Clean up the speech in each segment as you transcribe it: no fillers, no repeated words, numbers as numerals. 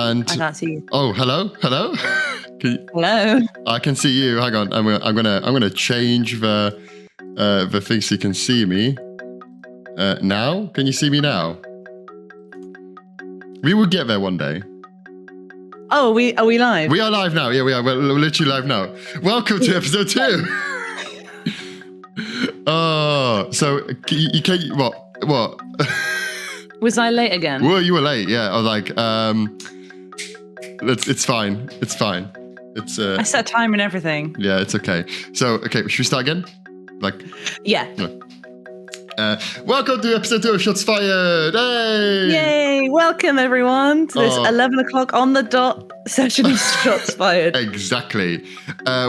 And I can't see you. Oh, hello. Hello. I can see you. Hang on. I'm gonna change the thing so you can see me. Now, can you see me now? We will get there one day. Oh, are we live? We are live now. Yeah, we are. We're literally live now. Welcome to episode 2. Oh, so you can't. What? Was I late again? Well, you were late. Yeah, I was like, it's fine. It's fine. It's. I set a timer and everything. Yeah, it's okay. So, okay, should we start again? Yeah. Welcome to episode 2 of Shots Fired. Hey! Yay! Welcome everyone to this 11 o'clock on the dot session of Shots Fired. Exactly.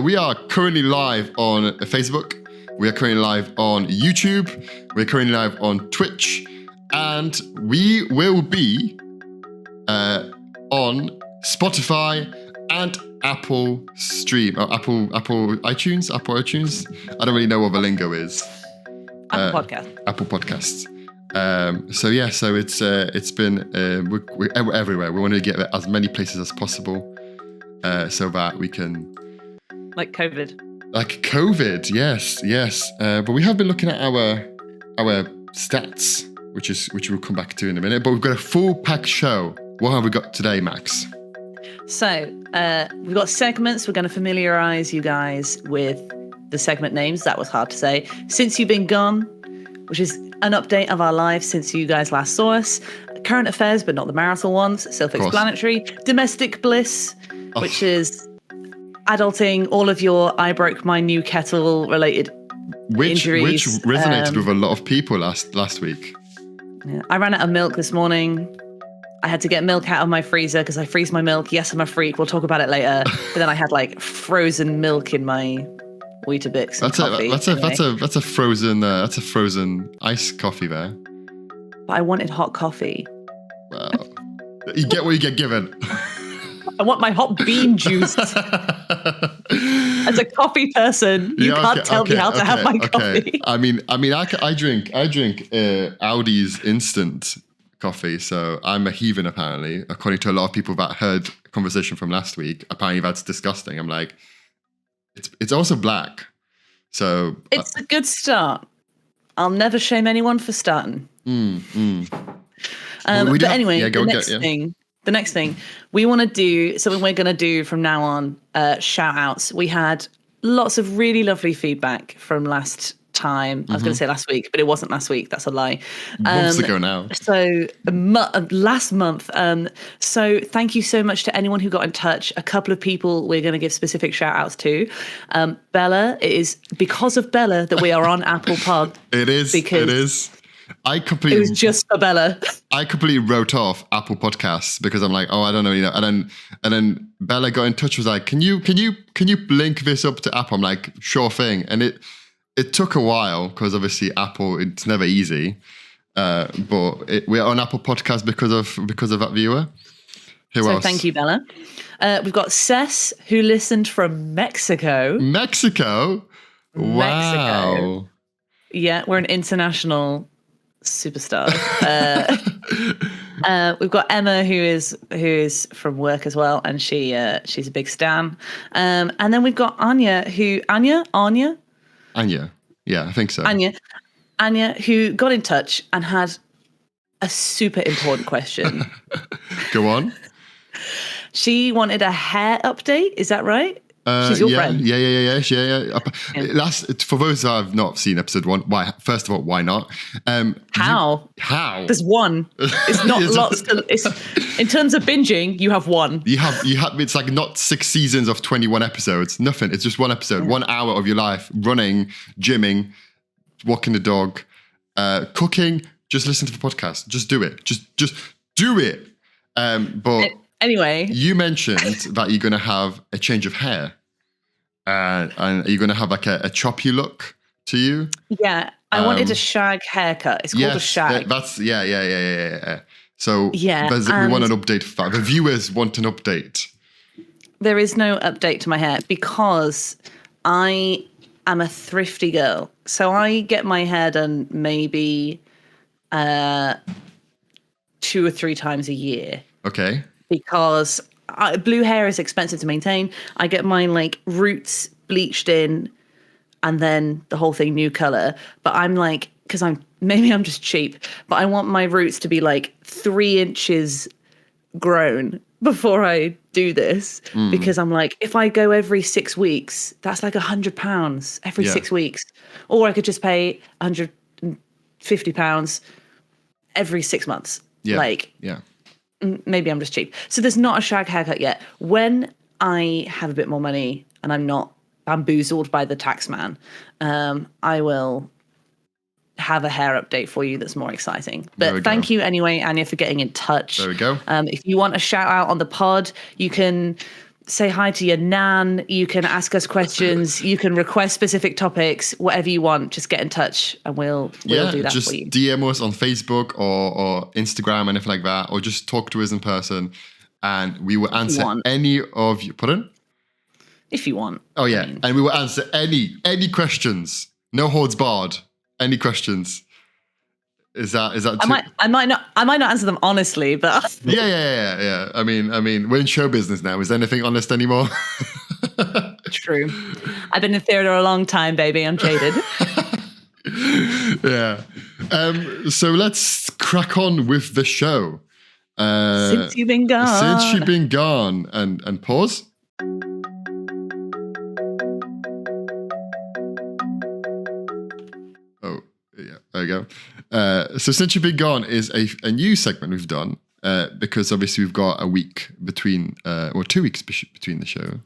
We are currently live on Facebook. We are currently live on YouTube. We're currently live on Twitch. And we will be on Spotify and Apple Stream. Or Apple iTunes? Apple iTunes? I don't really know what the lingo is. Apple Podcast. Apple Podcasts. So it's been we're everywhere. We want to get as many places as possible, so that we can. Like COVID. Yes. But we have been looking at our stats, which we'll come back to in a minute. But we've got a full packed show. What have we got today, Max? So we've got segments. We're going to familiarize you guys with the segment names. That was hard to say. Since You've Been Gone, which is an update of our lives since you guys last saw us. Current affairs, but not the marital ones. Self-explanatory. Domestic bliss, which is adulting, all of your I broke my new kettle related injuries. Which resonated with a lot of people last week. Yeah. I ran out of milk this morning. I had to get milk out of my freezer because I freeze my milk. Yes, I'm a freak. We'll talk about it later. But then I had frozen milk in my Weetabix. That's a frozen iced coffee there. But I wanted hot coffee. Well, you get what you get given. I want my hot bean juice. As a coffee person, you can't tell me how to have my coffee. I mean, I drink Audi's instant coffee, so I'm a heathen apparently, according to a lot of people that heard a conversation from last week. Apparently, that's disgusting. I'm like. It's also black, so it's a good start. I'll never shame anyone for starting. But anyway, the next thing we want to do, something we're going to do from now on, shout outs. We had lots of really lovely feedback from last time. I was going to say last week, but it wasn't last week. That's a lie. Months ago now. So last month. So thank you so much to anyone who got in touch. A couple of people we're going to give specific shout outs to. Bella, it is because of Bella that we are on Apple Pod. It is. It is. It was just for Bella. I completely wrote off Apple Podcasts because I'm like, I don't know, and then Bella got in touch, was like, can you link this up to Apple? I'm like, sure thing. And it took a while because obviously Apple, it's never easy. But we're on Apple Podcasts because of that viewer. Who else? Thank you, Bella. We've got Cess, who listened from Mexico. Mexico? Wow. Yeah, we're an international superstar. We've got Emma, who is from work as well, and she's a big stan. And then we've got Anya, Anya, yeah, I think so. Anya, who got in touch and had a super important question. Go on. She wanted a hair update. Is that right? She's your friend. Yeah. For those who have not seen episode 1, why? First of all, why not? How? There's one. It's not lots. In terms of binging, you have one. You have. It's like not 6 seasons of 21 episodes. Nothing. It's just one episode. 1 hour of your life running, gymming, walking the dog, cooking. Just listen to the podcast. Just do it. Just do it. But. Anyway, you mentioned that you're going to have a change of hair, and you're going to have like a choppy look to you. Yeah, I wanted a shag haircut. It's called a shag. That's yeah. So we want an update for that. The viewers want an update. There is no update to my hair because I am a thrifty girl. So I get my hair done maybe 2 or 3 times a year. Okay. because blue hair is expensive to maintain. I get mine like roots bleached in and then the whole thing new color. But I'm like, because maybe I'm just cheap, but I want my roots to be like 3 inches grown before I do this, because I'm like, if I go every 6 weeks, that's like £100 every 6 weeks. Or I could just pay £150 every 6 months. Maybe I'm just cheap. So there's not a shag haircut yet. When I have a bit more money and I'm not bamboozled by the tax man, I will have a hair update for you that's more exciting. But thank you anyway, Anya, for getting in touch. There we go. If you want a shout out on the pod, you can say hi to your nan, you can ask us questions, you can request specific topics, whatever you want. Just get in touch and we'll do that just for you. DM us on Facebook or Instagram, anything like that, or just talk to us in person and we will answer any of you. Pardon? If you want. Oh yeah, and we will answer any questions. No holds barred. Any questions? Is that? I might not answer them honestly, but yeah. I mean, we're in show business now. Is anything honest anymore? True. I've been in theater a long time, baby. I'm jaded. Yeah. So let's crack on with the show. Since you've been gone. Since you've been gone, and pause. There you go. So Since You've Been Gone is a new segment we've done because obviously we've got a week between, or 2 weeks between the show.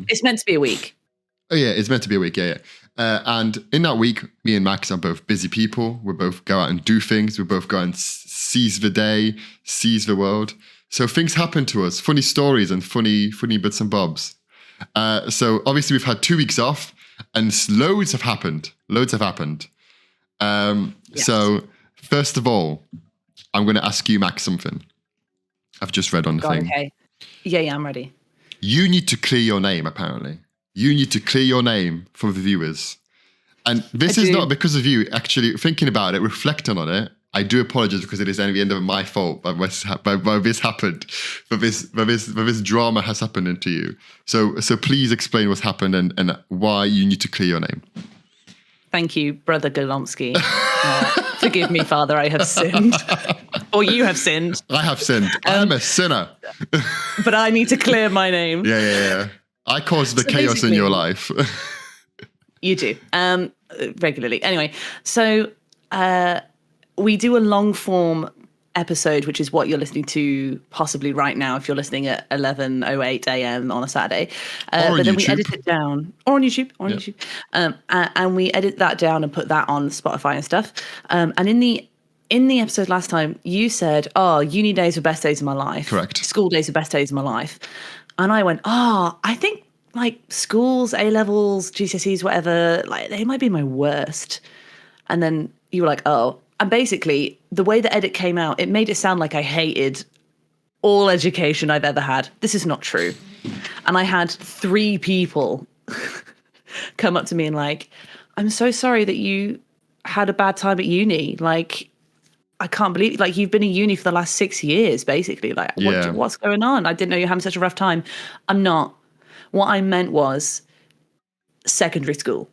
It's meant to be a week. Oh yeah, it's meant to be a week, yeah. And in that week, me and Max are both busy people. We both go out and do things. We both go and seize the day, seize the world. So things happen to us, funny stories and funny bits and bobs. So obviously we've had 2 weeks off and loads have happened. Yes. So first of all, I'm going to ask you, Max, something. I've just read on the thing. Okay. Yeah, I'm ready. You need to clear your name, apparently. You need to clear your name for the viewers. And this is not because of you. Actually, thinking about it, reflecting on it, I do apologize because it is at the end of my fault by this happened, but this drama has happened into you. So please explain what's happened and why you need to clear your name. Thank you, Brother Golomsky. Forgive me, Father, I have sinned. Or you have sinned. I have sinned. I'm a sinner. But I need to clear my name. Yeah. I caused the chaos in your life. You do. Regularly. Anyway, so we do a long form episode, which is what you're listening to possibly right now if you're listening at 11:08 a.m. on a Saturday. But then we edit it down. Or on YouTube. And we edit that down and put that on Spotify and stuff. And in the episode last time, you said, uni days were best days of my life. Correct. School days were best days of my life. And I went, I think like schools, A-levels, GCSEs, whatever, like they might be my worst. And then you were like, and basically the way the edit came out, it made it sound like I hated all education I've ever had. This is not true. And I had 3 people come up to me and like, I'm so sorry that you had a bad time at uni. Like, I can't believe, like, you've been in uni for the last 6 years, basically. Like, what's going on? I didn't know you're having such a rough time. I'm not. What I meant was secondary school.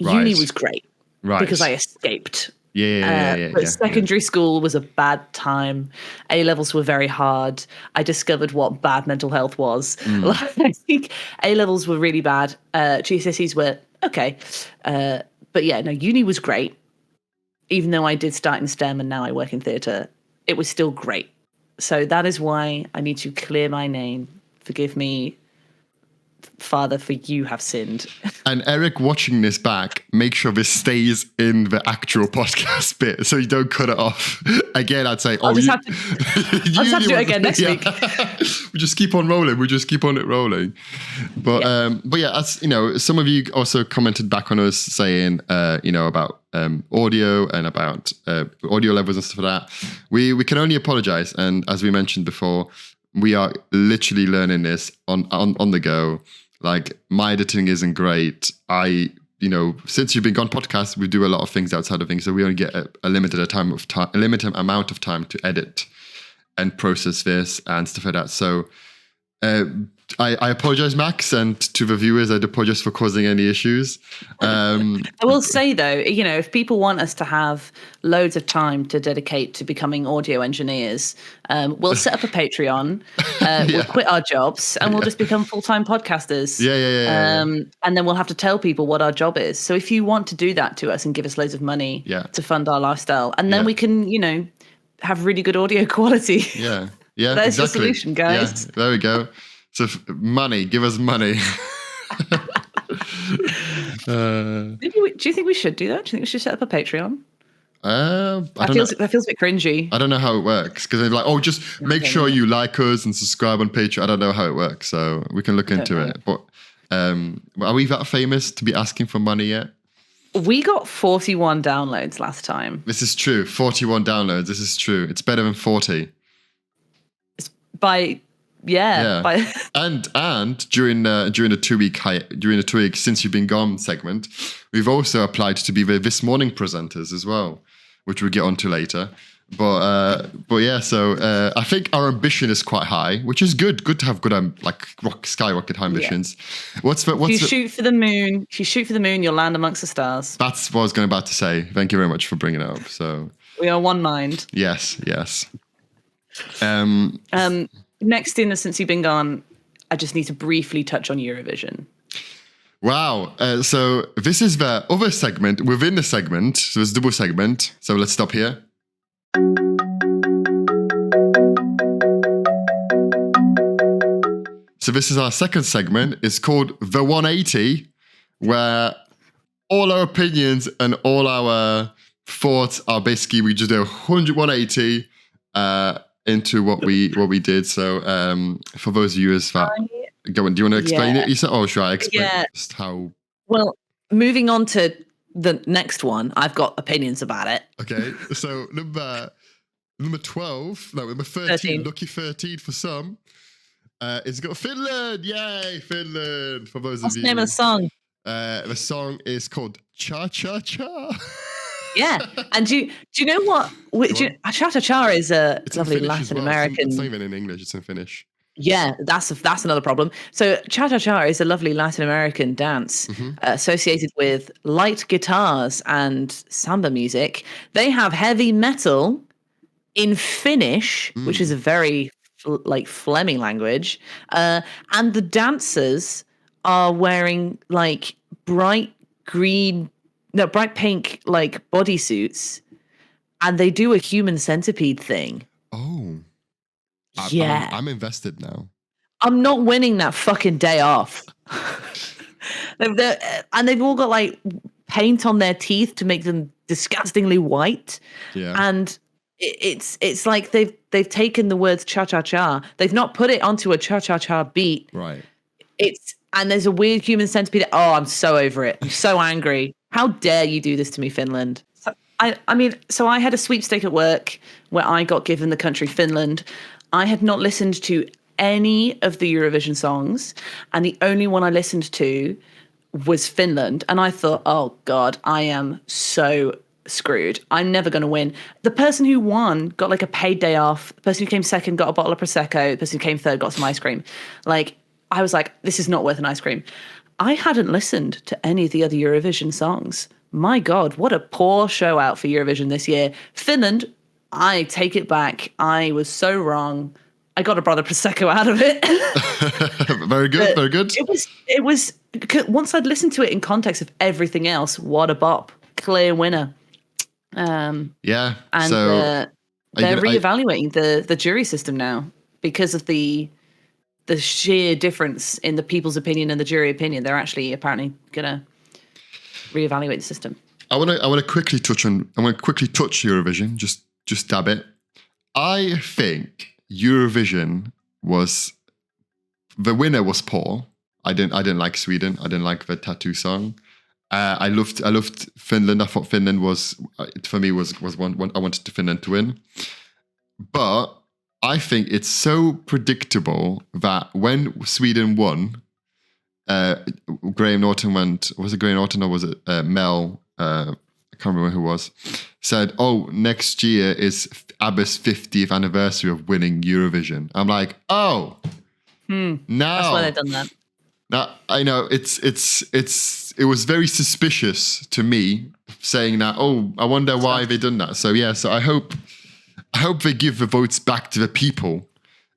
Right. Uni was great. Right. Because I escaped. But secondary school was a bad time. A-levels were very hard. I discovered what bad mental health was. I think A-levels were really bad. GCSEs were okay. But yeah, no, uni was great. Even though I did start in STEM and now I work in theatre, it was still great. So that is why I need to clear my name. Forgive me, Father, for you have sinned. And Eryk, watching this back, make sure this stays in the actual podcast bit so you don't cut it off. Again, I'd say, I'll just have to do it again next week. We just keep on rolling. We just keep on it rolling. But yeah, as you know, some of you also commented back on us saying, about audio and about audio levels and stuff like that. We can only apologize. And as we mentioned before, we are literally learning this on the go. Like, my editing isn't great. Since You've Been Gone podcast, we do a lot of things outside of things, so we only get a limited amount of time to edit. and process this and stuff like that. So I apologize, Max, and to the viewers, I apologize for causing any issues. I will say though, if people want us to have loads of time to dedicate to becoming audio engineers, we'll set up a Patreon. We'll quit our jobs and we'll just become full-time podcasters. Yeah. And then we'll have to tell people what our job is. So if you want to do that to us and give us loads of money to fund our lifestyle, and then we can, have really good audio quality. Yeah. There's the solution, guys. Yeah, there we go. So money, give us money. Do you think we should do that? Do you think we should set up a Patreon? That feels a bit cringy. I don't know how it works because they're like, just make sure you like us and subscribe on Patreon. I don't know how it works, so we can look into it. But are we that famous to be asking for money yet? We got 41 downloads last time. This is true. 41 downloads. This is true. It's better than 40. It's by. And during the 2 week since you've been gone segment, we've also applied to be the This Morning presenters as well, which we'll get onto later. But yeah, so I think our ambition is quite high, which is good. Good to have good skyrocket high ambitions. Yeah. If you shoot for the moon, you'll land amongst the stars. That's what I was about to say. Thank you very much for bringing it up. So we are one mind. Yes. Next in the Since You've Been Gone, I just need to briefly touch on Eurovision. Wow. So this is the other segment within the segment. So it's a double segment. So let's stop here. So this is our second segment. It's called The 180, where all our opinions and all our thoughts are basically, we just do 180 into what we did. So for those viewers that go on, do you want to explain it, Isa? Or should I explain just how? Well, moving on to the next one, I've got opinions about it. Okay, so number 12, no, number 13, lucky 13 for some. It's got Finland. Yay, Finland! For those What's of you. What's the name of the song? The song is called Cha Cha Cha. Yeah, and do you know what? Cha Cha Cha is a lovely Latin American. It's not even in English; it's in Finnish. Yeah, that's another problem. So Cha Cha Cha is a lovely Latin American dance associated with light guitars and samba music. They have heavy metal in Finnish, which is a very Fleming language, and the dancers are wearing bright pink bodysuits, and they do a human centipede thing. Oh. I'm invested now. I'm not winning that fucking day off. And they've all got paint on their teeth to make them disgustingly white. Yeah. And it's like they've taken the words cha cha cha. They've not put it onto a cha cha cha beat. Right. And there's a weird human centipede. Oh, I'm so over it. I'm so angry. How dare you do this to me, Finland? So I had a sweepstake at work where I got given the country Finland. I had not listened to any of the Eurovision songs, and the only one I listened to was Finland. And I thought, oh God, I am so screwed. I'm never going to win. The person who won got a paid day off. The person who came second got a bottle of Prosecco. The person who came third got some ice cream. I was like, this is not worth an ice cream. I hadn't listened to any of the other Eurovision songs. My God, what a poor show out for Eurovision this year. Finland, I take it back. I was so wrong. I got a brother Prosecco out of it. Very good, very good. It was once I'd listened to it in context of everything else, what a bop. Clear winner. Yeah. And so they're reevaluating the jury system now because of the sheer difference in the people's opinion and the jury opinion. They're actually apparently gonna reevaluate the system. I want to quickly touch Eurovision. Just dab it. I think Eurovision the winner was poor. I didn't like Sweden. I didn't like the tattoo song. I loved Finland. I thought Finland was one I wanted Finland to win. But I think it's so predictable that when Sweden won, Graham Norton went. Was it Graham Norton or was it Mel? I can't remember who it was, said, "Oh, next year is ABBA's 50th anniversary of winning Eurovision." I'm like, "Oh, now That's why they've done that. Now I know it was very suspicious to me saying that. Oh, I wonder why they done that. So yeah, so I hope they give the votes back to the people,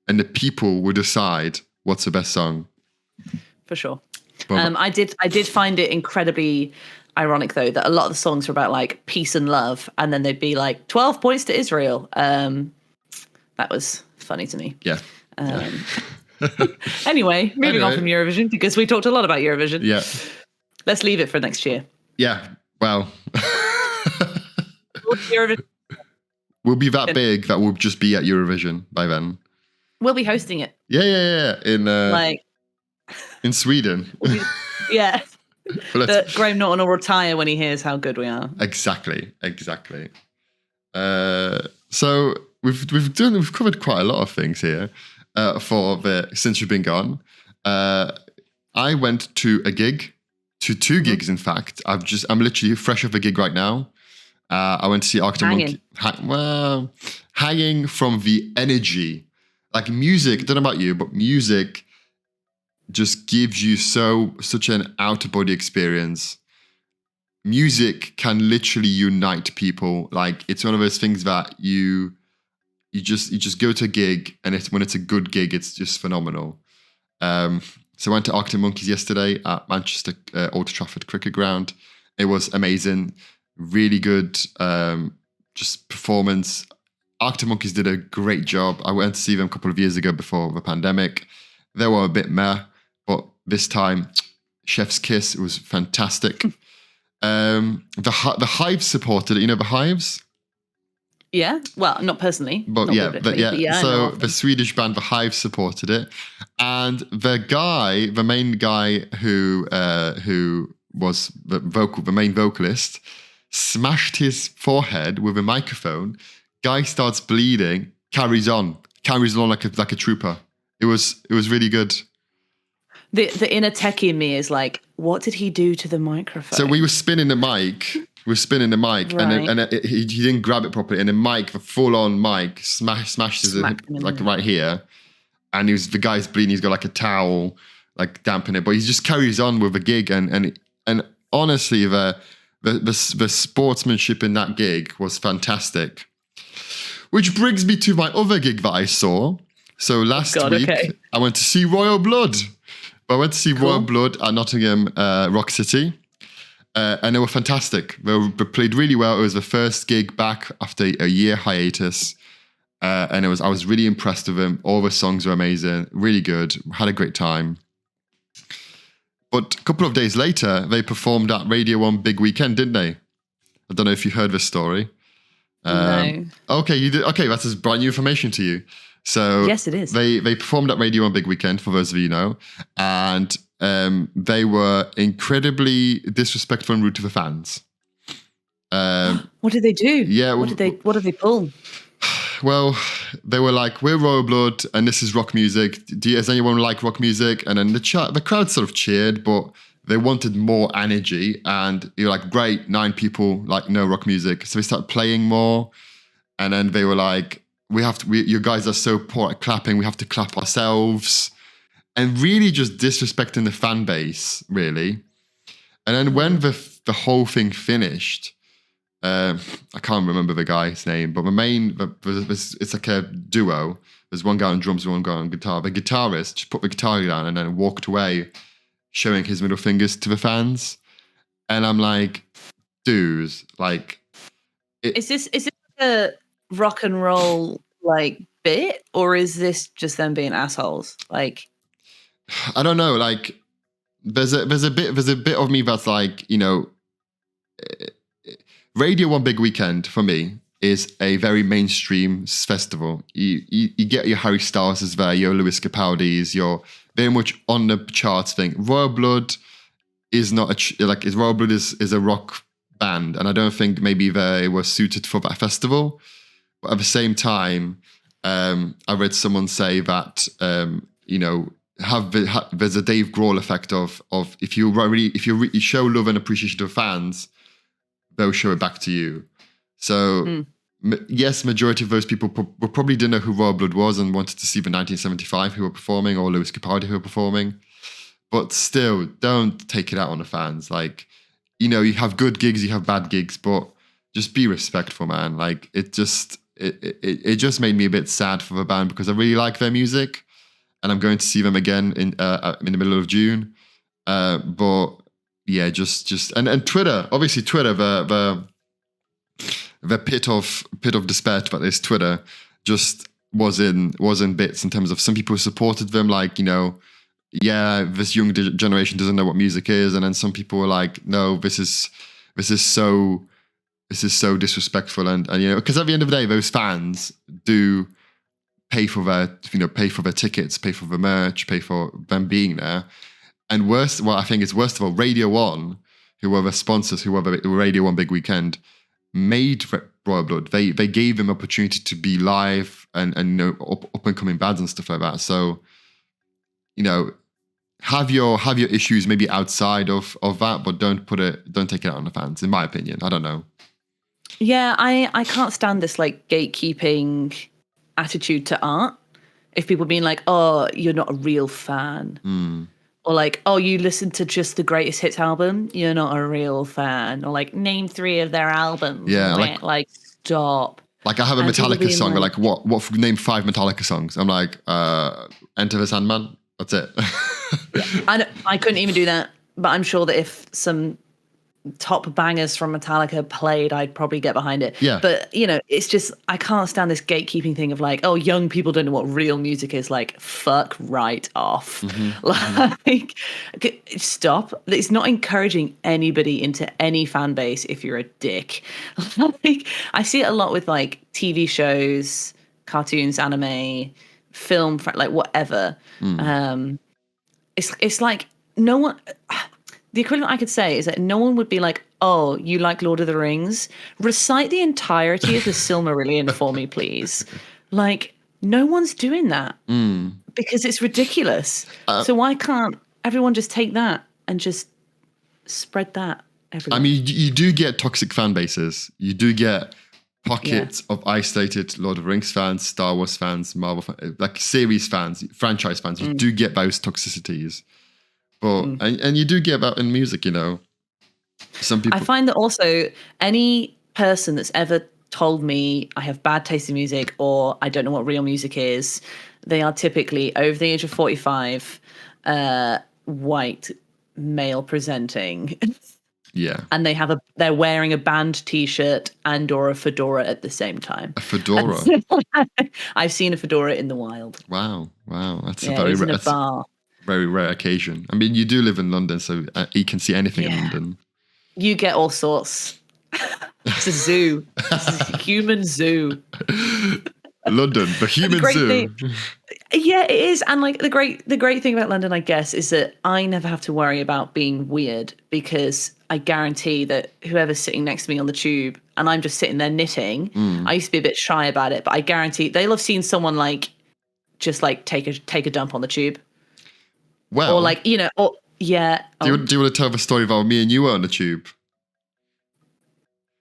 and the people will decide what's the best song. For sure. But, I did find it incredibly ironic though that a lot of the songs were about like peace and love, and then they'd be like 12 points to Israel. That was funny to me. yeah. Anyway, moving on from Eurovision, because we talked a lot about Eurovision. Yeah. Let's leave it for next year. Yeah. Well, Eurovision. we'll be that big that we'll just be at Eurovision by then. We'll be hosting it. Yeah. In Sweden. Yeah. That Graham Norton will retire when he hears how good we are. Exactly. So we've covered quite a lot of things here since you've been gone. I went to a gig, to two gigs in fact. I'm literally fresh off a gig right now. I went to see Arctic Monkey. Hanging from the energy, like music. I don't know about you, but music just gives you such an out of body experience. Music can literally unite people. Like it's one of those things that you just go to a gig, and when it's a good gig, it's just phenomenal. So I went to Arctic Monkeys yesterday at Manchester Old Trafford Cricket Ground. It was amazing, really good, just performance. Arctic Monkeys did a great job. I went to see them a couple of years ago before the pandemic. They were a bit meh, but this time, chef's kiss. It was fantastic. The Hives supported it. You know the Hives? Yeah. Well, not personally. But not yeah. So the Swedish band The Hives supported it, and the main guy who was the main vocalist, smashed his forehead with a microphone. Guy starts bleeding, carries on like a trooper. It was really good. The inner techie in me is like, what did he do to the microphone? So we were spinning the mic. Right. and he didn't grab it properly, and the full-on mic smashes it like right here, and the guy's bleeding. He's got like a towel, like damping it, but he just carries on with the gig, and honestly, the sportsmanship in that gig was fantastic. Which brings me to my other gig that I saw. So last week, I went to see Royal Blood. I went to see Royal Blood at Nottingham Rock City. And they were fantastic. They played really well. It was the first gig back after a year hiatus. And I was really impressed with them. All the songs were amazing, really good. Had a great time. But a couple of days later, they performed at Radio 1 Big Weekend, didn't they? I don't know if you heard this story. No. Okay, you did. Okay, that's brand new information to you. So yes, it is. They performed at Radio 1 Big Weekend, for those of you who know, and they were incredibly disrespectful and rude to the fans. What did they do? Yeah, what did they pull? Well, they were like, "We're Royal Blood, and this is rock music. Does anyone like rock music?" And then the crowd sort of cheered, but they wanted more energy. And you're like, "Great, 9 people like no rock music." So they started playing more, and then they were like, you guys are so poor at clapping. We have to clap ourselves," and really just disrespecting the fan base, really. And then when the whole thing finished, I can't remember the guy's name, but it's like a duo. There's one guy on drums and one guy on guitar. The guitarist just put the guitar down and then walked away, showing his middle fingers to the fans. And I'm like, dude, like, is this a rock and roll like bit, or is this just them being assholes? Like, I don't know. Like, there's a bit of me that's like, you know, Radio 1 Big Weekend for me is a very mainstream festival. You get your Harry Styles there, your Lewis Capaldis, you're very much on the charts thing. Royal Blood is not Royal Blood is a rock band, and I don't think maybe they were suited for that festival. But at the same time, I read someone say that you know, there's a Dave Grohl effect of if you show love and appreciation to fans, they'll show it back to you. So yes, majority of those people probably didn't know who Royal Blood was and wanted to see the 1975 who were performing or Lewis Capaldi who were performing. But still, don't take it out on the fans. Like, you know, you have good gigs, you have bad gigs, but just be respectful, man. Like, it just made me a bit sad for the band because I really like their music, and I'm going to see them again in the middle of June. But yeah, just and Twitter, obviously Twitter, the pit of despair that is Twitter, just was in bits in terms of some people supported them, like, you know, yeah, this young generation doesn't know what music is, and then some people were like, no, this is so disrespectful, and you know, because at the end of the day, those fans do pay for their tickets, pay for the merch, pay for them being there. And worst of all, Radio 1, who were the sponsors, who were the Radio 1 Big Weekend, made Royal Blood. They gave them opportunity to be live and you know, up and coming bands and stuff like that. So, you know, have your issues maybe outside of that, but don't take it out on the fans, in my opinion. I don't know. Yeah, I can't stand this like gatekeeping attitude to art. If people being like, oh, you're not a real fan. Or like, oh, you listen to just the greatest hits album, you're not a real fan. Or like, name 3 of their albums. Yeah, like stop. Like, I have a Metallica song, like what name 5 Metallica songs? I'm like, Enter the Sandman. That's it. Yeah, I couldn't even do that. But I'm sure that if some top bangers from Metallica played, I'd probably get behind it. Yeah. But, you know, it's just, I can't stand this gatekeeping thing of like, oh, young people don't know what real music is. Like, fuck right off. Like, stop. It's not encouraging anybody into any fan base if you're a dick. Like, I see it a lot with like TV shows, cartoons, anime, film, like whatever. It's like no one... The equivalent I could say is that no one would be like, oh, you like Lord of the Rings? Recite the entirety of the Silmarillion for me, please. Like, no one's doing that because it's ridiculous. So why can't everyone just take that and just spread that everywhere? I mean, you do get toxic fan bases. You do get pockets of isolated Lord of the Rings fans, Star Wars fans, Marvel fans, like series fans, franchise fans. You do get those toxicities. But, and you do get that in music, you know. Some people... I find that also any person that's ever told me I have bad taste in music or I don't know what real music is, they are typically over the age of 45, white, male presenting. Yeah. And they're wearing a band t-shirt and or a fedora at the same time. A fedora? I've seen a fedora in the wild. Wow. That's a very rare. Bar. Very rare occasion. I mean, you do live in London, so you can see anything in London. You get all sorts. It's a zoo. It's a human zoo. London, the human zoo. Yeah, it is. And like the great thing about London, I guess, is that I never have to worry about being weird because I guarantee that whoever's sitting next to me on the tube and I'm just sitting there knitting, I used to be a bit shy about it, but I guarantee they'll have seen someone like just like take a dump on the tube. Well, or like, you know, or yeah. Do you want to tell the story about me and you were on the tube?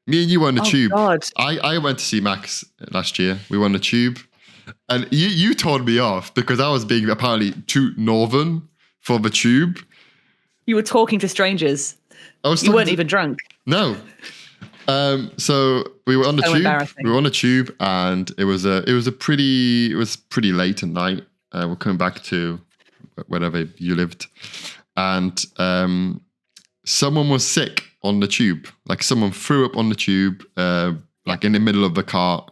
Me and you were on the tube. God. I went to see Max last year. We were on the tube. And you told me off because I was being apparently too northern for the tube. You were talking to strangers. You weren't even drunk. No. So we were on the tube. We were on the tube and it was pretty late at night. We're coming back to wherever you lived, and someone was sick on the tube. Like someone threw up on the tube, like in the middle of the cart.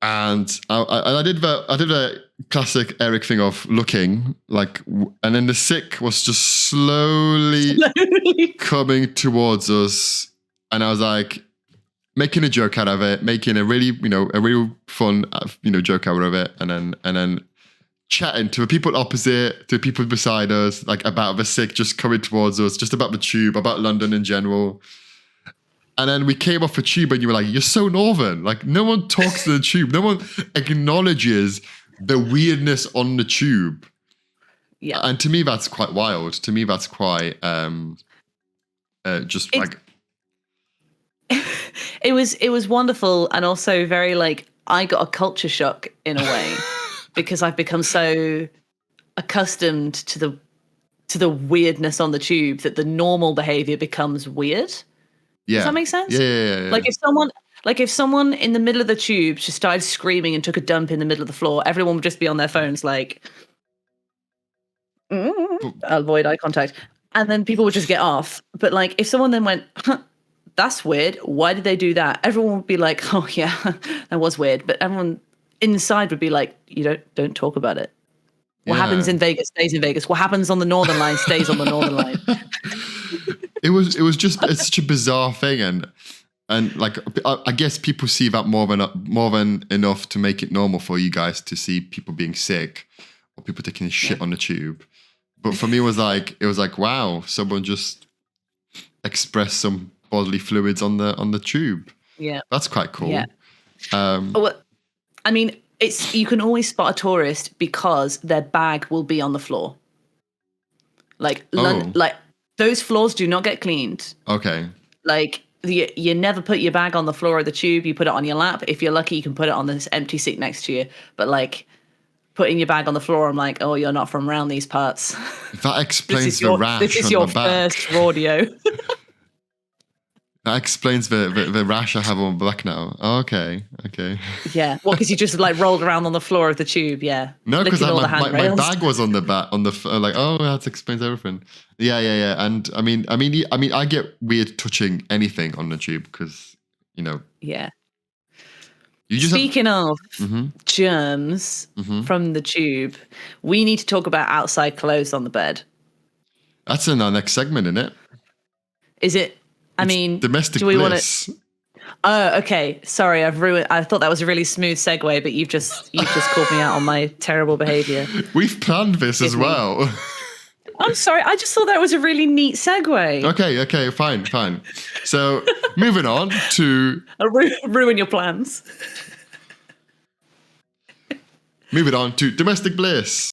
And I did the classic Eryk thing of looking like, and then the sick was just slowly coming towards us, and I was like making a joke out of it, making a really fun joke out of it, and then chatting to the people opposite, to the people beside us, like about the sick just coming towards us, just about the tube, about London in general. And then we came off the tube and you were like, you're so northern. Like no one talks to the tube. No one acknowledges the weirdness on the tube. Yeah. And to me, that's quite wild. To me, that's quite like... it was wonderful, and also very like I got a culture shock in a way because I've become so accustomed to the weirdness on the tube that the normal behavior becomes weird. Yeah. Does that make sense? Yeah. Like if someone in the middle of the tube just started screaming and took a dump in the middle of the floor, everyone would just be on their phones like avoid eye contact. And then people would just get off. But like if someone then went, that's weird, why did they do that? Everyone would be like, oh yeah, that was weird. But everyone inside would be like, you don't talk about it. What happens in Vegas stays in Vegas. What happens on the Northern Line stays on the Northern Line. It's such a bizarre thing, and like I guess people see that more than enough to make it normal for you guys to see people being sick or people taking a shit on the tube. But for me, it was like wow, someone just expressed some bodily fluids on the tube. Yeah, that's quite cool. Yeah. Well, I mean, you can always spot a tourist because their bag will be on the floor. Like those floors do not get cleaned. Okay. Like you never put your bag on the floor of the tube. You put it on your lap. If you're lucky, you can put it on this empty seat next to you. But like putting your bag on the floor, I'm like, oh, you're not from around these parts. That explains the rash. This is your first rodeo. That explains the rash I have on my back now. Oh, okay. Yeah. Well, because you just like rolled around on the floor of the tube. Yeah. No, because my bag was on the back like, oh, that explains everything. Yeah. And I mean, I get weird touching anything on the tube because Yeah. Speaking of germs from the tube, we need to talk about outside clothes on the bed. That's in our next segment, isn't it? Is it? I mean, domestic bliss. Oh, okay. Sorry, I've ruined. I thought that was a really smooth segue, but you've just called me out on my terrible behavior. We've planned this as well. I'm sorry. I just thought that was a really neat segue. Okay, fine. So moving on to ruin your plans. Moving on to domestic bliss.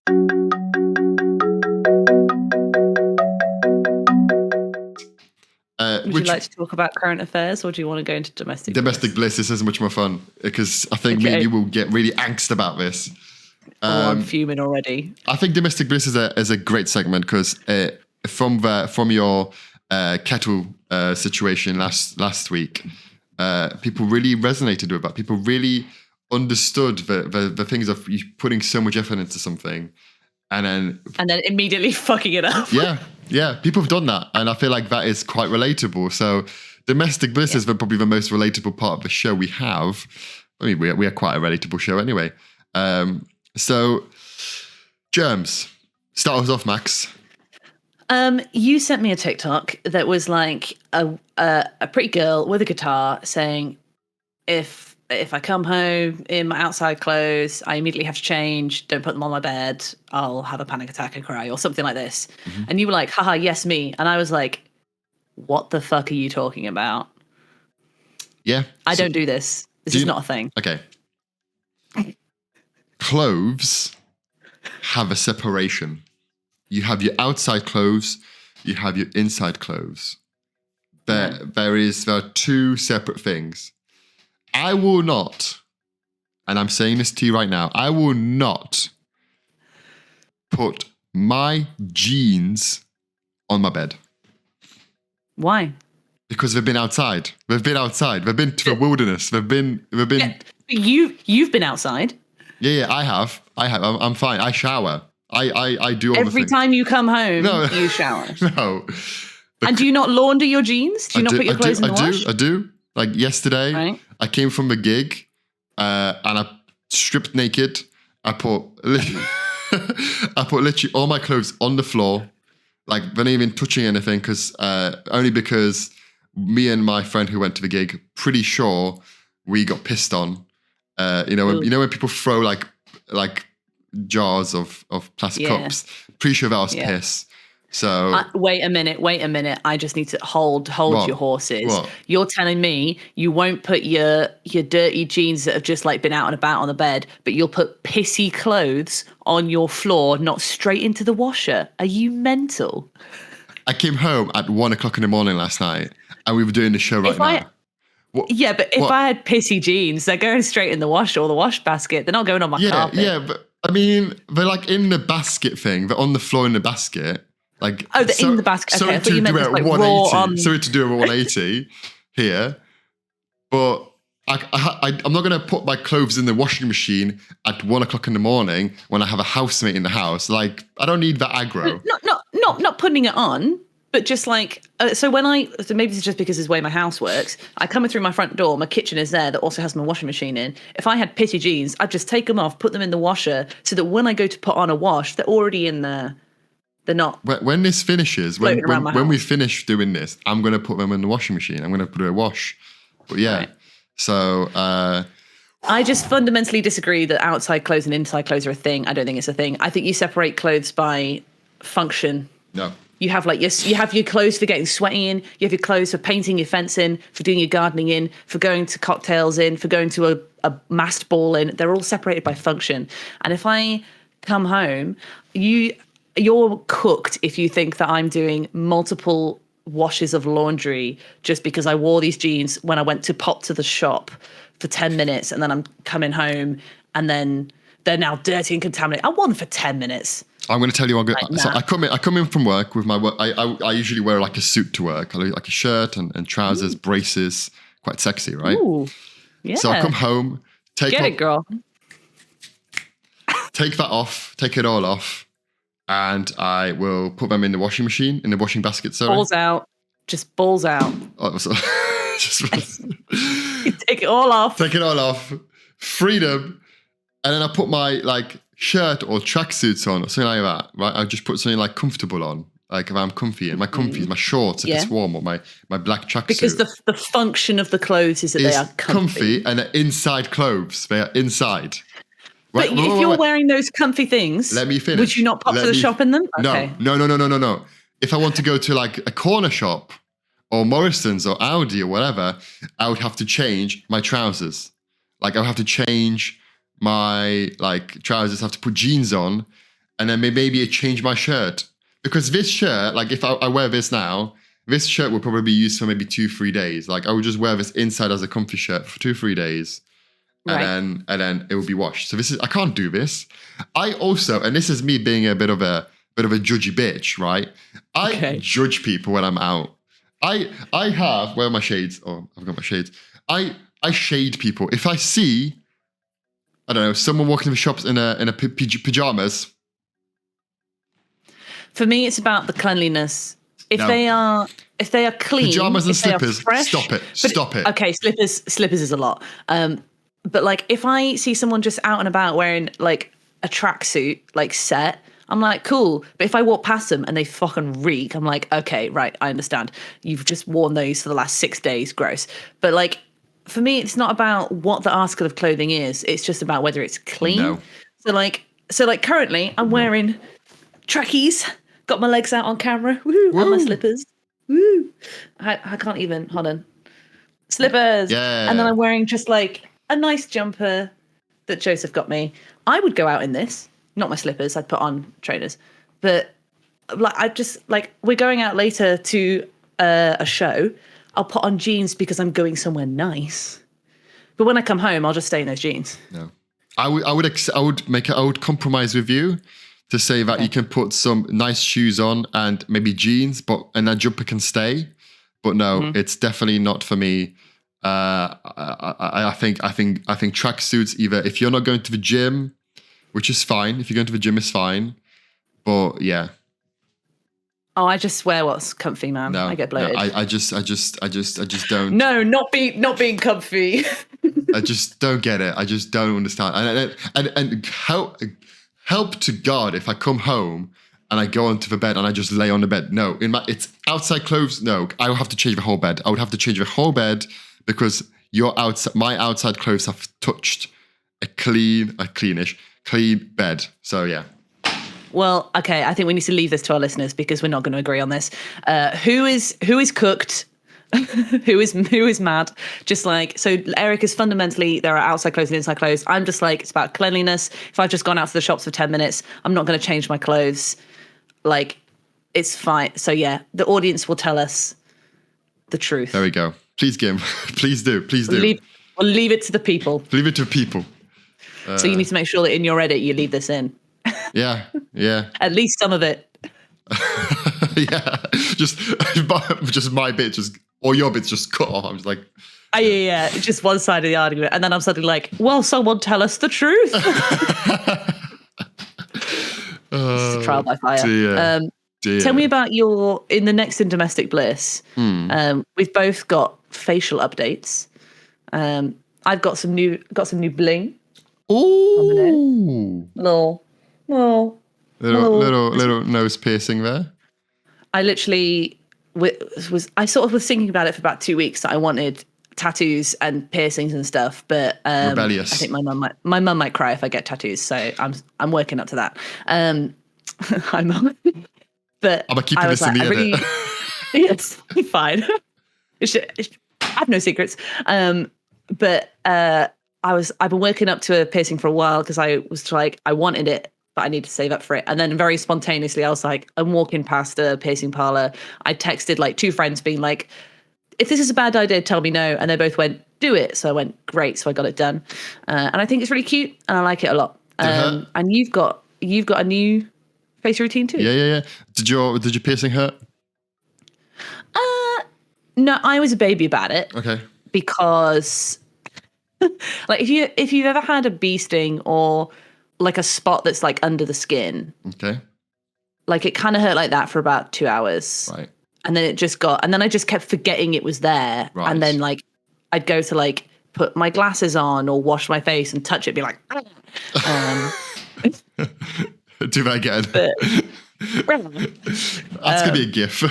Would you like to talk about current affairs, or do you want to go into domestic bliss? Domestic bliss is much more fun because I think me and you will get really angst about this. I'm fuming already. I think domestic bliss is a great segment because from your kettle situation last week, people really resonated with that. People really understood the things of you putting so much effort into something, and then immediately fucking it up. Yeah, people have done that, and I feel like that is quite relatable. So domestic bliss is probably the most relatable part of the show we have. I mean, we are quite a relatable show anyway. So germs. Start us off, Max. You sent me a TikTok that was like a pretty girl with a guitar saying, if I come home in my outside clothes, I immediately have to change. Don't put them on my bed. I'll have a panic attack and cry, or something like this. Mm-hmm. And you were like, haha, yes, me. And I was like, what the fuck are you talking about? Yeah. I don't do this. This is not a thing. Okay. Clothes have a separation. You have your outside clothes. You have your inside clothes. There are two separate things. I will not, and I'm saying this to you right now, I will not put my jeans on my bed. Why? Because they've been outside. They've been to the wilderness. They've been. Yeah, you've been outside. Yeah, I have. I'm fine. I shower. I do all every time you come home. You shower. No. And do you not launder your jeans? Do you not put your clothes in the wash? I do. Like yesterday, right. I came from the gig and I stripped naked. I put literally all my clothes on the floor, like not even touching anything, only because me and my friend who went to the gig, pretty sure we got pissed on. When people throw like jars of plastic cups, pretty sure that was piss. So wait a minute. I just need to hold your horses. What? You're telling me you won't put your dirty jeans that have just like been out and about on the bed, but you'll put pissy clothes on your floor, not straight into the washer. Are you mental? I came home at 1:00 in the morning last night, and we were doing the show right now. Yeah, but if I had pissy jeans, they're going straight in the wash or the wash basket. They're not going on my carpet. Yeah, but I mean, they're like in the basket thing. They're on the floor in the basket. Like, they're in the basket. Okay, I thought you meant just like raw on. Sorry to do a 180 here, but I'm not going to put my clothes in the washing machine at 1 o'clock in the morning when I have a housemate in the house. Like, I don't need that aggro. Not putting it on. But just like, so maybe it's just because it's the way my house works. I come in through my front door, my kitchen is there that also has my washing machine in. If I had pissy jeans, I'd just take them off, put them in the washer so that when I go to put on a wash, they're already in there. They're not. When this finishes, when we finish doing this, I'm going to put them in the washing machine. I'm going to put it in a wash. But yeah, right. So. I just fundamentally disagree that outside clothes and inside clothes are a thing. I don't think it's a thing. I think you separate clothes by function. No. You have you have your clothes for getting sweaty in. You have your clothes for painting your fence in, for doing your gardening in, for going to cocktails in, for going to a masked ball in. They're all separated by function. And if I come home, you're cooked if you think that I'm doing multiple washes of laundry just because I wore these jeans when I went to pop to the shop for 10 minutes and then I'm coming home and then they're now dirty and contaminated. I wore them for 10 minutes. I'm going to tell you, so I come in from work with my work. I usually wear like a suit to work. I look like a shirt and trousers, braces, quite sexy, right? Ooh, yeah. So I come home, girl. Take that off, take it all off, and I will put them in the washing machine, in the washing basket. Sorry, balls out, just balls out. Oh, so, you take it all off. Take it all off, freedom, and then I put my shirt or tracksuits on or something like that, right? I just put something like comfortable on, like if I'm comfy, and my comfies, my shorts if it's warm, or my black tracksuit. Because the function of the clothes is that they are comfy. And they're inside clothes. They are inside. Right? But if you're wearing those comfy things, let me finish. Would you not pop to the shop in them? Okay. No. If I want to go to like a corner shop or Morrison's or Aldi or whatever, I would have to change my trousers. Like I would have to change my trousers, have to put jeans on, and then maybe I change my shirt. Because this shirt, like if I wear this now, this shirt will probably be used for maybe 2-3 days. Like I would just wear this inside as a comfy shirt for 2-3 days. And then it will be washed. So I can't do this. I also, and this is me being a bit of a judgy bitch, right? I judge people when I'm out. I have, where are my shades? Oh, I've got my shades. I shade people. If I see, I don't know, someone walking to the shops in a pajamas. For me, it's about the cleanliness. If they are clean, pajamas and slippers, fresh, stop it. Okay, slippers is a lot. But like if I see someone just out and about wearing like a tracksuit, like set, I'm like, cool. But if I walk past them and they fucking reek, I'm like, okay, right, I understand. You've just worn those for the last 6 days, gross. But like for me, it's not about what the article of clothing is. It's just about whether it's clean. No. So like currently I'm wearing trackies, got my legs out on camera, woo, and my slippers. Woo. I can't even, hold on. Slippers. Yeah. And then I'm wearing just like a nice jumper that Joseph got me. I would go out in this, not my slippers. I'd put on trainers, but we're going out later to a show. I'll put on jeans because I'm going somewhere nice. But when I come home, I'll just stay in those jeans. No, I would compromise with you to say that you can put some nice shoes on and maybe jeans, and that jumper can stay. But no, it's definitely not for me. I think tracksuits, either if you're not going to the gym, which is fine. If you're going to the gym, it's fine. But yeah. Oh, I just wear what's comfy, man. No, I get bloated. No, I just don't. No, not being comfy. I just don't get it. I just don't understand. And help to God if I come home and I go onto the bed and I just lay on the bed. No, it's outside clothes. No, I would have to change the whole bed. I would have to change the whole bed because my outside clothes have touched a cleanish, clean bed. So yeah. Well, okay, I think we need to leave this to our listeners because we're not going to agree on this. Who is cooked? who is mad? Just like, so Eryk is fundamentally, there are outside clothes and inside clothes. I'm just like, it's about cleanliness. If I've just gone out to the shops for 10 minutes, I'm not going to change my clothes. Like, it's fine. So yeah, the audience will tell us the truth. There we go. Please, Kim. Please do. Please do. We'll leave it to the people. Leave it to people. So you need to make sure that in your edit you leave this in. Yeah. At least some of it. Yeah. Just my bit, or your bit's just cut off. I'm just like. Yeah. Just one side of the argument. And then I'm suddenly like, well, someone tell us the truth. It's a trial by fire. Dear. Tell me about in the next in Domestic Bliss. We've both got facial updates. I've got some new bling. Ooh. Little nose piercing there. I literally I sort of was thinking about it for about 2 weeks that I wanted tattoos and piercings and stuff, but rebellious. I think my mum might cry if I get tattoos, so I'm working up to that. Hi mum. But I'm keeping this in the edit. Yes, fine. I have no secrets. But I've been working up to a piercing for a while because I was like, I wanted it, but I need to save up for it. And then very spontaneously, I was like, I'm walking past a piercing parlor. I texted like 2 friends being like, if this is a bad idea, tell me no. And they both went, do it. So I went, great. So I got it done. And I think it's really cute and I like it a lot. And you've got a new face routine too. Yeah. Did your piercing hurt? No, I was a baby about it. Okay. Because like if you've ever had a bee sting or like a spot that's like under the skin. Okay. Like it kind of hurt like that for about 2 hours. Right. And then I just kept forgetting it was there. Right. And then like I'd go to like put my glasses on or wash my face and touch it, be like, do that again. That's gonna be a GIF.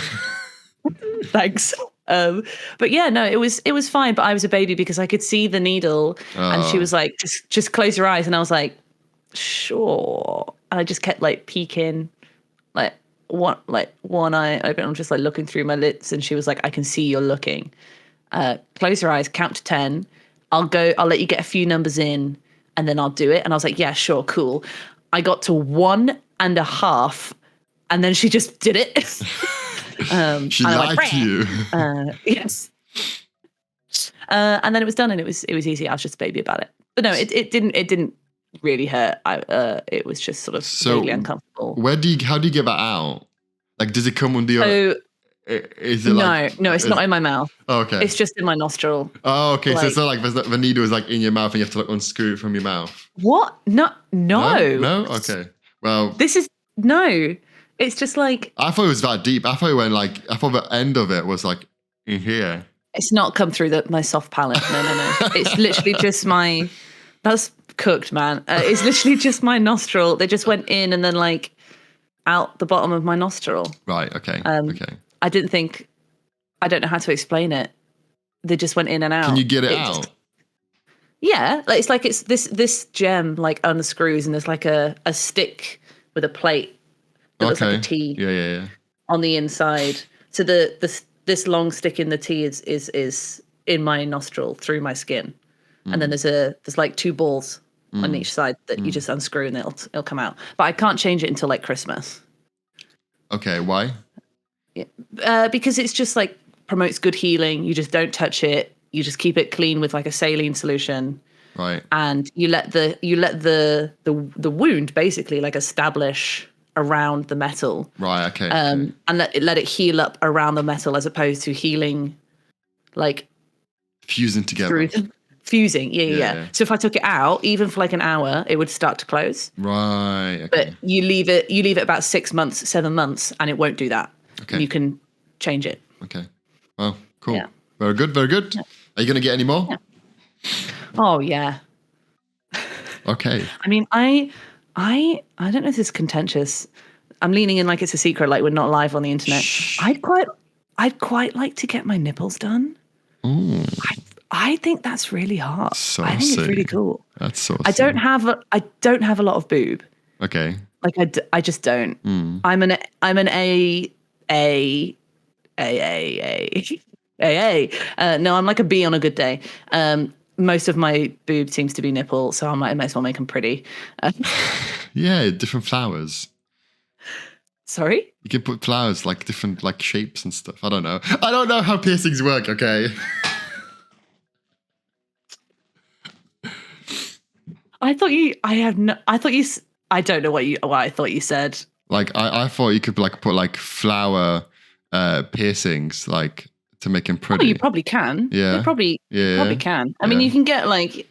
Thanks. But yeah, no, it was fine. But I was a baby because I could see the needle, and she was like, "Just close your eyes," and I was like, "Sure." And I just kept like peeking, like one eye open. I'm just like looking through my lids, and she was like, "I can see you're looking. Close your eyes, count to 10. I'll let you get a few numbers in, and then I'll do it." And I was like, "Yeah, sure, cool." I got to 1.5, and then she just did it. She liked you. Yes. And then it was done, and it was easy. I was just a baby about it. But no, it didn't really hurt. It was just sort of vaguely uncomfortable. How do you get that out? Like, does it come under your? Is it no, it's not in my mouth. Oh, okay. It's just in my nostril. Oh, okay. So it's not like the needle is like in your mouth and you have to like unscrew it from your mouth. What? No. No? Okay. Well, no. It's just like, I thought it was that deep. I thought the end of it was like in here. It's not come through my soft palate. No. It's literally just that's cooked, man. It's literally just my nostril. They just went in and then like out the bottom of my nostril. Right. Okay. Okay. I don't know how to explain it. They just went in and out. Can you get it out? Yeah. Like it's this gem like unscrews and there's like a stick with a plate. It looks like a T. Yeah. On the inside. So this long stick in the T is in my nostril through my skin. And then there's like 2 balls on each side that you just unscrew and it'll come out. But I can't change it until like Christmas. Okay, why? Yeah. Because it's just like promotes good healing. You just don't touch it. You just keep it clean with like a saline solution. Right. And you let the wound basically like establish around the metal. Right, okay. And let it heal up around the metal as opposed to healing like fusing together. Fusing, yeah. So if I took it out, even for like an hour, it would start to close. Right. Okay. But you leave it about 6 months, 7 months, and it won't do that. Okay. You can change it. Okay. Well, cool. Yeah. Very good. Very good. Yeah. Are you going to get any more? Yeah. Oh yeah. Okay. I mean, I don't know if this is contentious. I'm leaning in like it's a secret, like we're not live on the internet. Shh. I'd quite like to get my nipples done. Ooh. I think that's really hot. Saucy. I think it's really cool. That's saucy. I don't have a lot of boob. Okay. Like I just don't. I'm an A. No, I'm like a B on a good day. Most of my boob seems to be nipple, so I might as well make them pretty. Yeah, different flowers. Sorry? You can put flowers like different like shapes and stuff. I don't know how piercings work. Okay. I thought you. I have no. I thought you. I don't know what I thought you said. Like I thought you could like put like flower piercings like to make him pretty. Oh, you probably can. Yeah. You probably can. I mean, you can get like,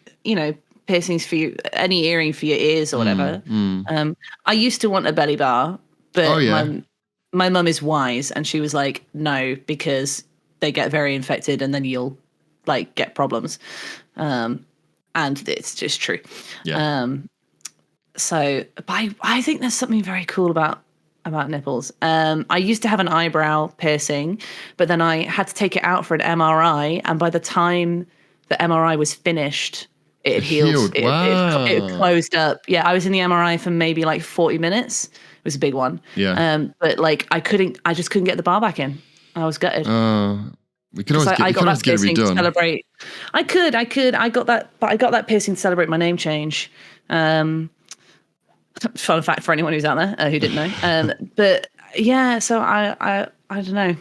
piercings for any earring for your ears or whatever. I used to want a belly bar, but my mum is wise and she was like, no, because they get very infected and then you'll like get problems. And it's just true. Yeah. So, but I think there's something very cool about nipples. I used to have an eyebrow piercing, but then I had to take it out for an MRI, and by the time the MRI was finished, it had healed. Wow. It closed up. Yeah, I was in the MRI for maybe like 40 minutes. It was a big one. Yeah. But like I just couldn't get the bar back in. I was gutted. We could always I got that get it piercing to redone. celebrate. I could. I got that piercing to celebrate my name change. Fun fact for anyone who's out there who didn't know. But yeah, so I don't know.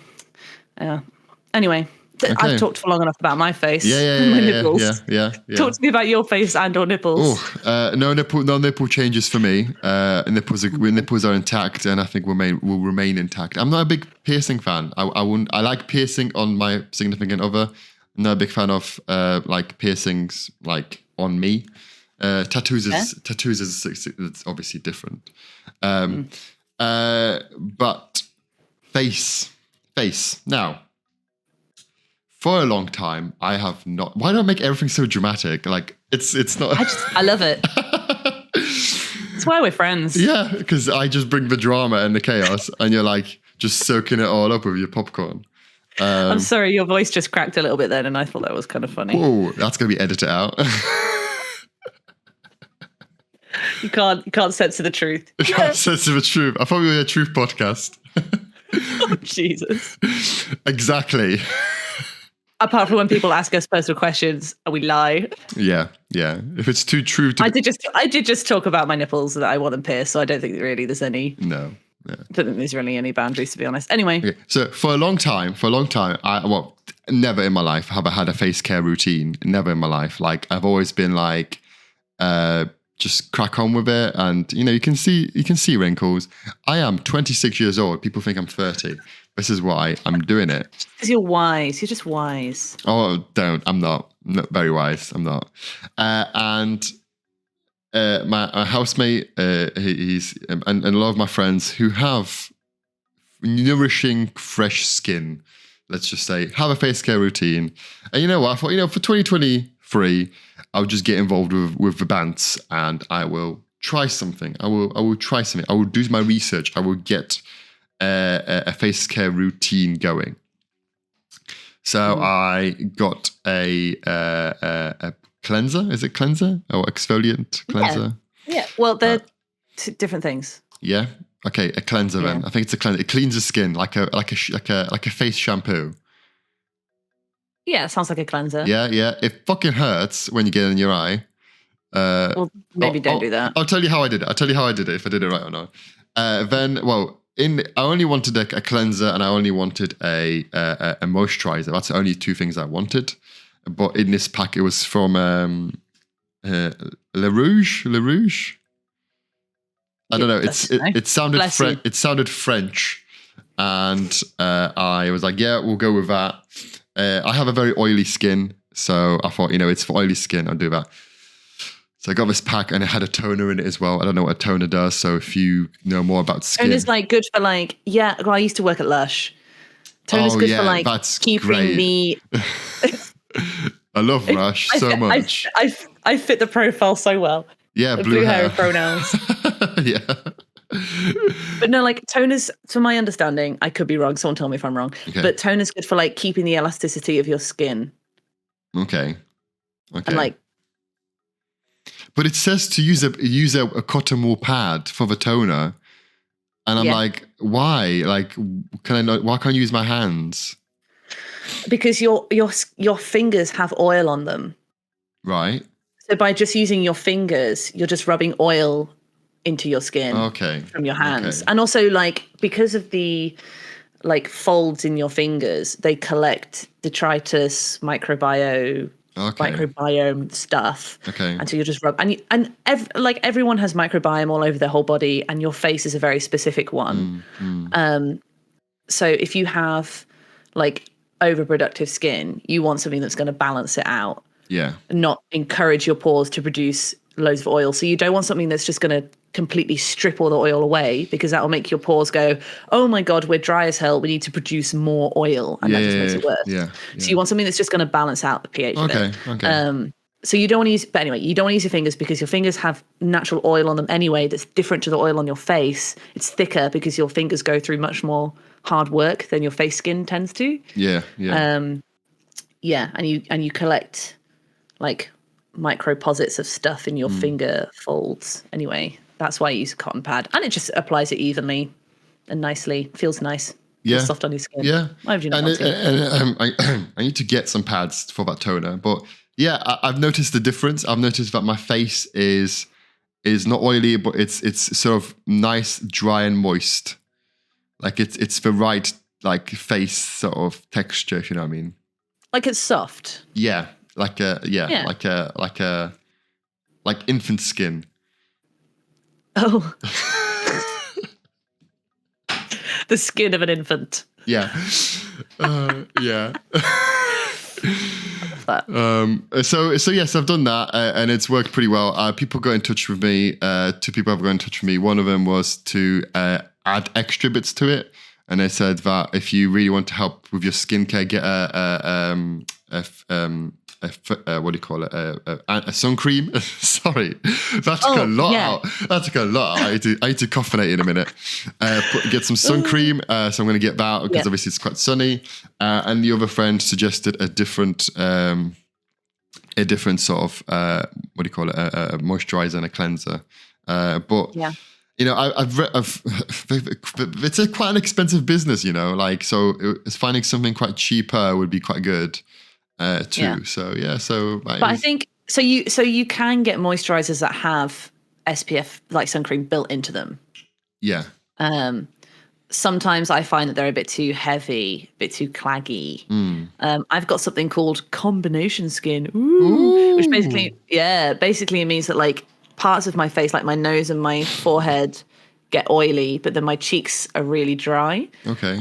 Anyway, I've talked for long enough about my face. My nipples. Yeah. Talk to me about your face and or nipples. No nipple changes for me. Nipples are intact, and I think will remain intact. I'm not a big piercing fan. I like piercing on my significant other. I'm not a big fan of like piercings like on me. Tattoos is it's obviously different. But face. Now, for a long time, I have not. Why do I make everything so dramatic? Like it's not. I love it. That's why we're friends. Yeah, because I just bring the drama and the chaos, and you're like just soaking it all up with your popcorn. I'm sorry, your voice just cracked a little bit then, and I thought that was kind of funny. Oh, that's gonna be edited out. You can't censor the truth. You can't censor the truth. I thought we were a truth podcast. Oh, Jesus. Exactly. Apart from when people ask us personal questions and we lie. Yeah. If it's too true to... I did just talk about my nipples that I want them pierced, so I don't think really there's any... No. Yeah. I don't think there's really any boundaries, to be honest. Anyway. Okay. So for a long time, never in my life have I had a face care routine. Never in my life. Like I've always been like... just crack on with it, and you can see wrinkles. I am 26 years old. People think I'm 30. This is why I'm doing it. Because you're wise. You're just wise. Oh, don't. I'm not very wise. I'm not. And my housemate, he's and a lot of my friends who have nourishing, fresh skin. Let's just say have a face care routine. And you know what? I thought, for 2023. I'll just get involved with the bands and I will try something. I will try something. I will do my research. I will get a face care routine going. So I got a cleanser. Is it cleanser or exfoliant cleanser? Yeah. Well, they're different things. Yeah. Okay. A cleanser then. I think it's a cleanser. It cleans the skin like a face shampoo. Yeah, it sounds like a cleanser. Yeah. It fucking hurts when you get it in your eye. Well, maybe don't do that. I'll tell you how I did it. If I did it right or not. I only wanted a cleanser and I only wanted a moisturizer. That's the only two things I wanted. But in this pack, it was from Le Rouge. I don't know. It sounded French, and I was like, yeah, we'll go with that. I have a very oily skin, so I thought, it's for oily skin, I'll do that. So I got this pack and it had a toner in it as well. I don't know what a toner does, so if you know more about skin. Toner's good for I used to work at Lush. Toner's good for that's keeping great. me... I love Lush so much. I fit the profile so well. Yeah, the blue hair and pronouns. Yeah. But no, toners, to my understanding, I could be wrong, someone tell me if I'm wrong, but toner's good for keeping the elasticity of your skin. Okay. And but it says to use a cotton wool pad for the toner, and I'm like, why? Can I not? Why can't I use my hands? Because your fingers have oil on them. Right. So by just using your fingers, you're just rubbing oil into your skin from your hands. And also because of the folds in your fingers, they collect detritus, microbiome, microbiome stuff. Okay. And so you just rub, like everyone has microbiome all over their whole body, and your face is a very specific one. So if you have like overproductive skin, you want something that's going to balance it out. Yeah. Not encourage your pores to produce loads of oil. So you don't want something that's just going to completely strip all the oil away, because that will make your pores go, oh my God, we're dry as hell. We need to produce more oil. And that just makes it worse. Yeah. So you want something that's just going to balance out the pH of it. Okay. So you don't want to use, but anyway, you don't want to use your fingers, because your fingers have natural oil on them anyway that's different to the oil on your face. It's thicker because your fingers go through much more hard work than your face skin tends to. Yeah. And you collect like microposits of stuff in your finger folds. Anyway, that's why I use a cotton pad, and it just applies it evenly and nicely. Feels nice. Yeah. Feels soft on your skin. Yeah. Why would you not want to? I need to get some pads for that toner, but yeah, I've noticed the difference. I've noticed that my face is not oily, but it's sort of nice, dry and moist. Like it's the right like face sort of texture, if you know what I mean. Like it's soft. Yeah. Like infant skin. Oh. The skin of an infant. Yeah. Yeah. So yes, I've done that, and it's worked pretty well. People got in touch with me. 2 people have got in touch with me. One of them was to add extra bits to it, and they said that if you really want to help with your skincare, get what do you call it? A sun cream. Sorry, that took a lot out. That took a lot out. I need to caffeinate in a minute. Get some sun cream. So I'm going to get that because obviously it's quite sunny. And the other friend suggested a different sort of what do you call it? A moisturizer and a cleanser. You know, it's quite an expensive business. You know, like so it's finding something quite cheaper would be quite good. Too. Yeah. But I think so you can get moisturizers that have SPF like sun cream built into them. Yeah. Sometimes I find that they're a bit too heavy, a bit too claggy. I've got something called combination skin, which basically it means that like parts of my face, like my nose and my forehead, get oily, but then my cheeks are really dry. Okay.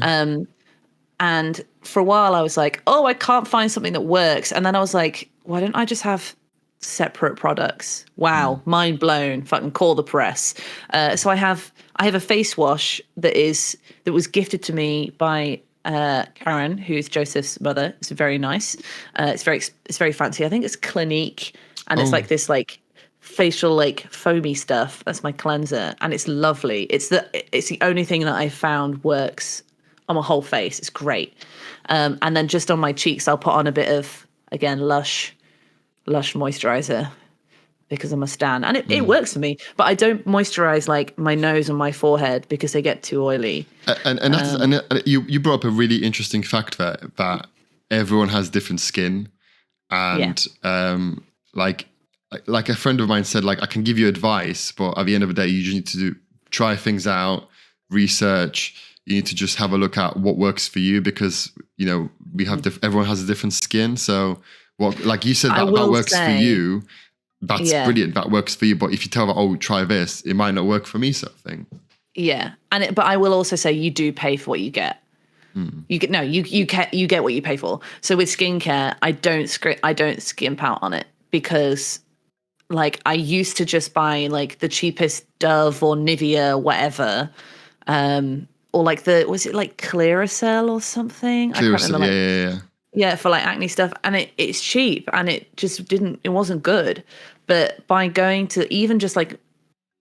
And for a while I was like, oh, I can't find something that works. And then I was like, why don't I just have separate products? Wow, mind blown. Fucking call the press. So I have a face wash that was gifted to me by Karen, who's Joseph's mother. It's very nice. It's very fancy. I think it's Clinique, and it's like this like facial like foamy stuff. That's my cleanser, and it's lovely. It's the only thing that I found works on my whole face. It's great. And then just on my cheeks, I'll put on a bit of, again, Lush moisturizer because I'm a stan. And it works for me. But I don't moisturize like my nose and my forehead because they get too oily. And you brought up a really interesting fact there, that everyone has different skin. And like a friend of mine said, like, I can give you advice, but at the end of the day, you just need to try things out, research. You need to just have a look at what works for you, because you know we have everyone has a different skin. So what, like you said, that works for you. That's brilliant. That works for you. But if you tell that, try this, it might not work for me, sort of thing. Yeah, but I will also say you do pay for what you get. You get what you pay for. So with skincare, I don't skimp out on it, because like I used to just buy like the cheapest Dove or Nivea, whatever. Or like was it like Clearasil or something? Clearasil, I can't remember. Yeah, for like acne stuff. And it's cheap, and it wasn't good. But by going to even just like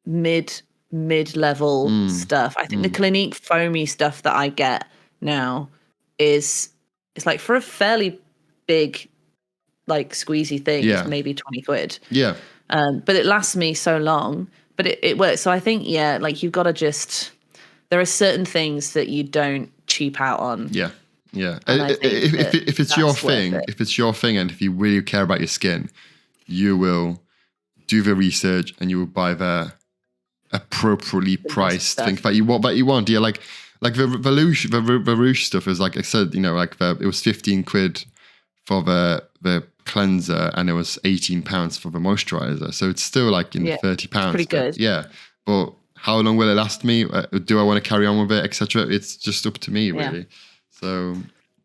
mid-level stuff, I think the Clinique foamy stuff that I get now it's like for a fairly big like squeezy thing, it's maybe 20 quid. Yeah. But it lasts me so long, but it works. So I think, like you've got to there are certain things that you don't cheap out on. Yeah. Yeah. If it's your thing, and if you really care about your skin, you will do the research and you will buy the appropriately priced things that you want. Yeah. Like the Rouge stuff is, like I said, you know, like it was 15 quid for the cleanser and it was £18 for the moisturizer. So it's still like in £30. Pretty good. Yeah. But how long will it last me? Do I want to carry on with it, etc.? It's just up to me, really. So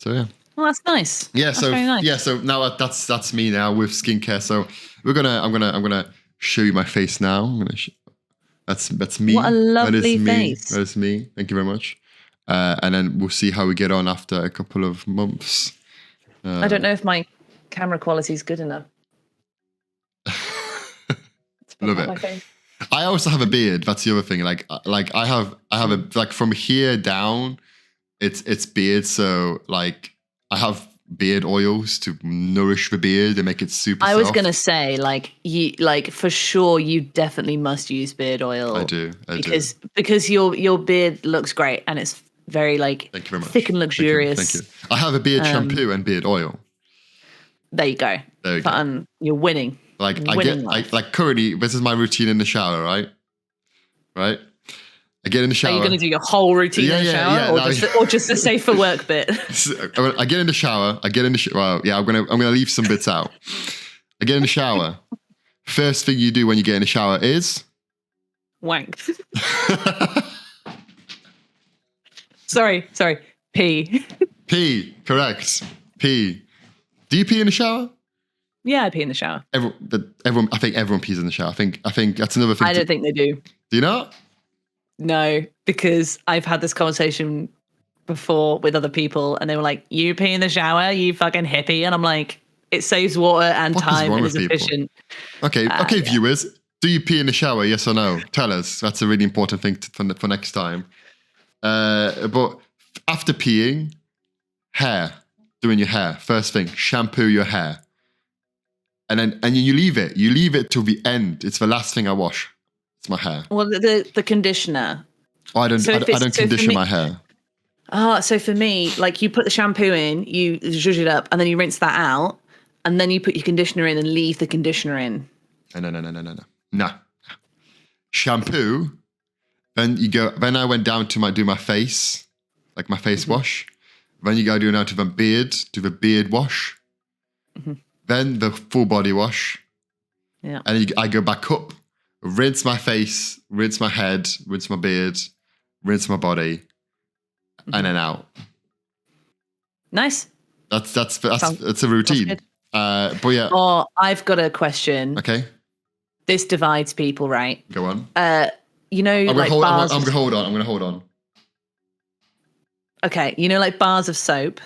yeah. Well, that's nice. Yeah. That's So very nice. yeah. So now that's me now with skincare. So I'm gonna show you my face now. That's me. What a lovely face. That is me. Thank you very much. And then we'll see how we get on after a couple of months. I don't know if my camera quality is good enough. Love it. My face. I also have a beard. That's the other thing. Like I have a like from here down, it's beard. So like I have beard oils to nourish the beard and make it super I was soft. gonna say, like, you, like, for sure you definitely must use beard oil. I do. Because your beard looks great and it's very like Thank you very much. thick and luxurious. Thank you. I have a beard shampoo and beard oil. There you go. There you go. You're winning. Like Winning like currently, this is my routine in the shower, right? Right? I get in the shower. Are you going to do your whole routine in the shower, or just the safe for work bit? I get in the shower. Well, yeah, I'm gonna leave some bits out. I get in the shower. First thing you do when you get in the shower is wank. Sorry, pee. Pee. Correct. Pee. Do you pee in the shower? Yeah, I pee in the shower. Everyone. I think everyone pees in the shower. I think that's another thing. I don't think they do. Do you not? No, because I've had this conversation before with other people and they were like, you pee in the shower, you fucking hippie. And I'm like, it saves water and time and is efficient. Okay, viewers, do you pee in the shower? Yes or no? Tell us. That's a really important thing for next time. But after peeing, doing your hair. First thing, shampoo your hair. And you leave it. You leave it till the end. It's the last thing I wash. It's my hair. Well, the conditioner. Oh, I don't condition my hair. So for me, like you put the shampoo in, you zhuzh it up, and then you rinse that out, and then you put your conditioner in and leave the conditioner in. No. Shampoo. Then I went down to do my face, like my face wash. Then you go do now to the beard wash. Mm-hmm. Then the full body wash. Yeah. And I go back up, rinse my face, rinse my head, rinse my beard, rinse my body, and then out. Nice. That's a routine. But yeah. Oh, I've got a question. Okay. This divides people, right? Go on. You know, I'm like gonna bars. I'm gonna hold on. Okay, you know, like bars of soap.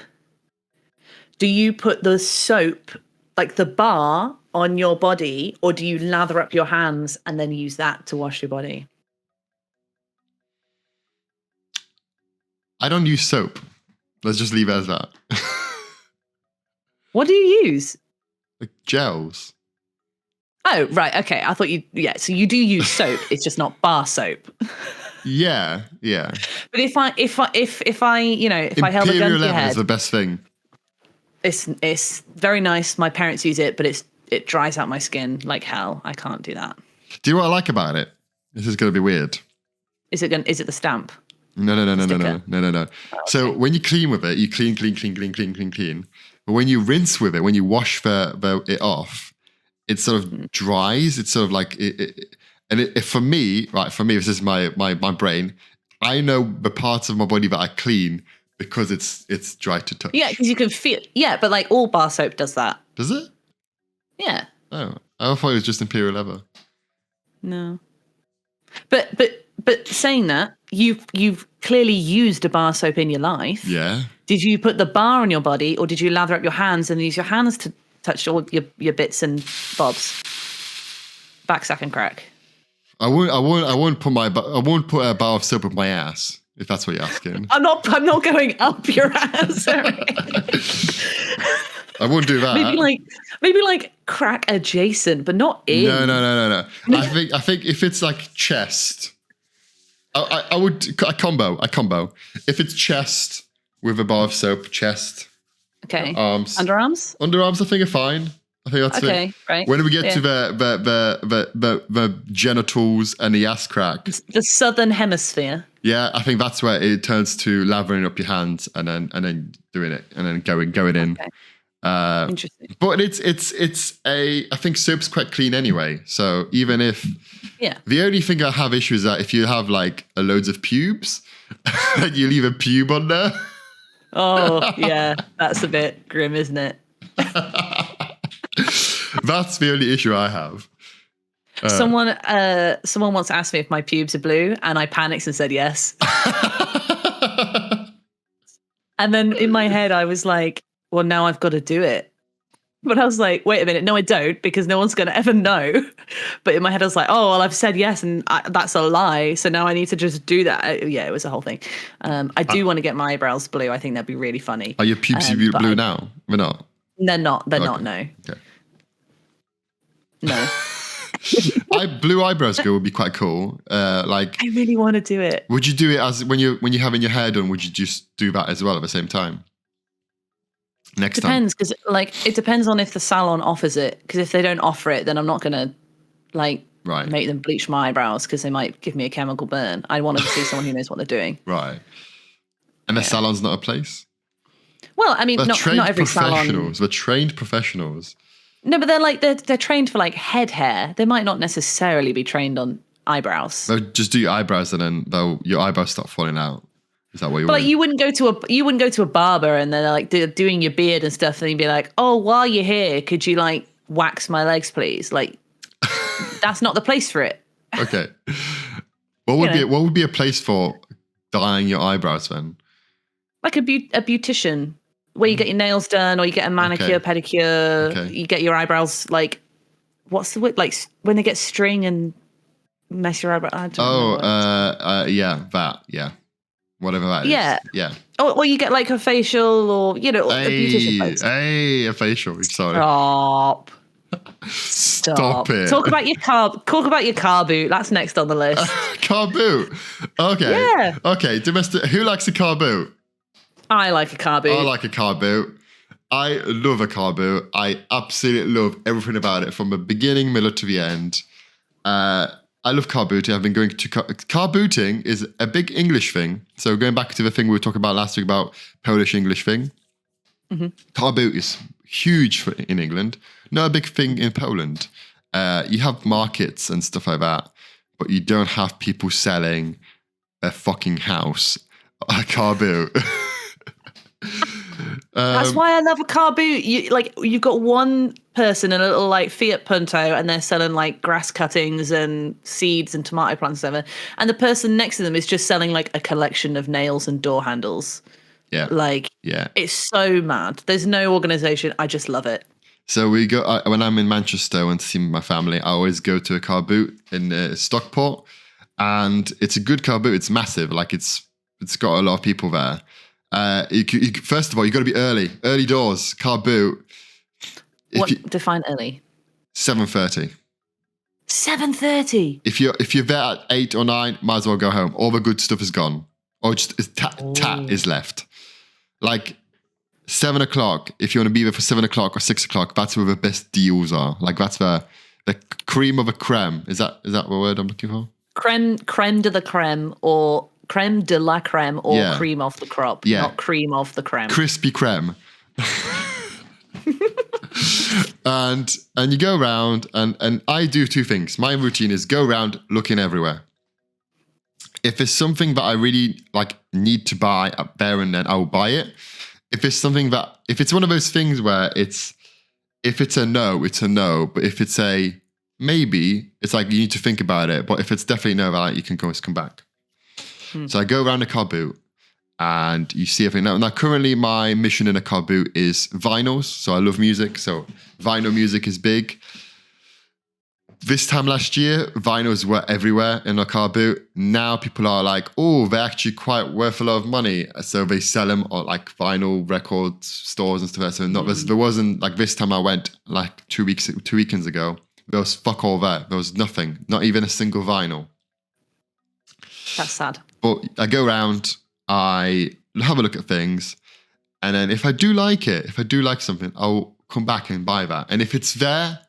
Do you put the soap, like the bar, on your body, or do you lather up your hands and then use that to wash your body? I don't use soap. Let's just leave it as that. What do you use? Like gels. Oh, right. Okay. I thought so you do use soap. It's just not bar soap. Yeah. But if I I held a gun to your head, is the best thing. It's very nice. My parents use it, but it dries out my skin like hell. I can't do that. Do you know what I like about it? This is going to be weird. Is it the stamp? No. Oh, So when you clean with it, you clean. But when you rinse with it, when you wash it off, it sort of dries. It's sort of like for me, this is my brain. I know the parts of my body that I clean because it's dry to touch. Yeah, because you can feel. Yeah, but like all bar soap does that. Does it? Yeah. Oh, I thought it was just Imperial Leather. No. But saying that, you've clearly used a bar soap in your life. Yeah. Did you put the bar on your body, or did you lather up your hands and use your hands to touch all your bits and bobs? Back, sack, and crack. I won't put a bar of soap up my ass, if that's what you're asking. I'm not going up your ass. Sorry. I wouldn't do that. Maybe like crack adjacent, but not in. No. I think if it's like chest, I would a combo. If it's chest with a bar of soap, chest. Okay. Arms. Underarms. I think are fine. I think that's okay. it. Right. When we get to the genitals and the ass crack, the southern hemisphere. Yeah, I think that's where it turns to lathering up your hands and then doing it and then going in. Okay. Interesting. But I think soap's quite clean anyway. So even if the only thing I have issue is that if you have like loads of pubes and you leave a pube on there. Oh yeah, that's a bit grim, isn't it? That's the only issue I have. Someone once asked me if my pubes are blue, and I panicked and said yes. And then in my head, I was like, well, now I've got to do it. But I was like, wait a minute, no, I don't, because no one's going to ever know. But in my head, I was like, oh, well, I've said yes, and that's a lie. So now I need to just do that. Yeah, it was a whole thing. I do want to get my eyebrows blue. I think that'd be really funny. Are your pubes blue now? We're not. They're not. They're not. No. Okay. No. Blue eyebrows girl would be quite cool. I really want to do it. Would you do it as when you're having your hair done? Would you just do that as well at the same time? Depends, because it depends on if the salon offers it. Because if they don't offer it, then I'm not gonna make them bleach my eyebrows because they might give me a chemical burn. I want to see someone who knows what they're doing. Right. And the salon's not a place. Well, I mean, not every salon. They're trained professionals. No, but they're trained for head hair. They might not necessarily be trained on eyebrows. They'll just do your eyebrows and then your eyebrows start falling out. Is that what you want? But you wouldn't go to a barber and they're doing your beard and stuff, and you'd be like, oh, while you're here, could you wax my legs, please? That's not the place for it. Okay. What would be a place for dyeing your eyebrows then? Like a beautician, where you get your nails done, or you get a manicure, pedicure. Okay. You get your eyebrows what's the word? When they get string and mess your eyebrow. I don't know. Yeah. Whatever that is. Yeah. Or you get a facial, or a beautician place. A facial. Sorry. Stop it. Talk about your car boot. That's next on the list. Car boot. Okay. Yeah. Okay. Who likes a car boot? I like a car boot. I like a car boot. I love a car boot. I absolutely love everything about it from the beginning, middle to the end. I love car booting. I've been going to car booting is a big English thing. So going back to the thing we were talking about last week about Polish English thing. Mm-hmm. Car boot is huge in England. Not a big thing in Poland. You have markets and stuff like that, but you don't have people selling a fucking house a car boot. That's why I love a car boot. You've got one person in a little Fiat Punto, and they're selling grass cuttings and seeds and tomato plants and stuff. And the person next to them is just selling a collection of nails and door handles. Yeah. It's so mad. There's no organization. I just love it. So we go when I'm in Manchester and see my family. I always go to a car boot in Stockport, and it's a good car boot. It's massive. It's got a lot of people there. First of all, you got to be early doors. Car boot. Define early? 7:30. 7:30. If you're there at 8 or 9, might as well go home. All the good stuff is gone, or just tat is left. 7 o'clock. If you want to be there for 7 o'clock or 6 o'clock, that's where the best deals are. That's the cream of a creme. Is that the word I'm looking for? Creme de la creme, or creme de la creme, or cream of the crop, not cream of the creme. Crispy creme. and you go around, and I do two things. My routine is go around looking everywhere. If there's something that I really need to buy up there and then, I will buy it. If it's one of those things where if it's a no, it's a no. But if it's a maybe, it's you need to think about it. But if it's definitely no, you can always come back. So I go around a car boot and you see everything. Now, currently my mission in a car boot is vinyls. So I love music. So vinyl music is big. This time last year, vinyls were everywhere in a car boot. Now people are they're actually quite worth a lot of money. So they sell them on vinyl record stores and stuff. So there wasn't this time I went 2 weekends ago. There was fuck all there. There was nothing, not even a single vinyl. That's sad. But I go around, I have a look at things, and then if I do like something, I'll come back and buy that. And if it's there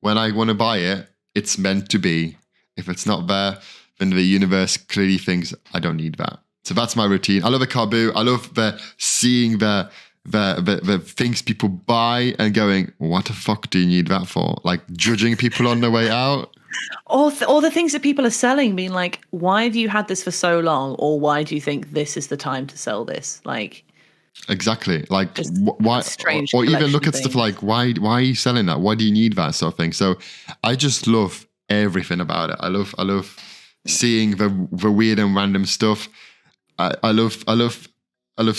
when I want to buy it, it's meant to be. If it's not there, then the universe clearly thinks I don't need that. So that's my routine. I love a car boot. I love seeing the the things people buy and going, what the fuck do you need that for? Like judging people on the way out. Or the things that people are selling, being like, why have you had this for so long? Or why do you think this is the time to sell this? Like, exactly. Like just why? strange Or even look collection at stuff things. like why are you selling that? Why do you need that sort of thing? So I just love everything about it. I love seeing the weird and random stuff. I love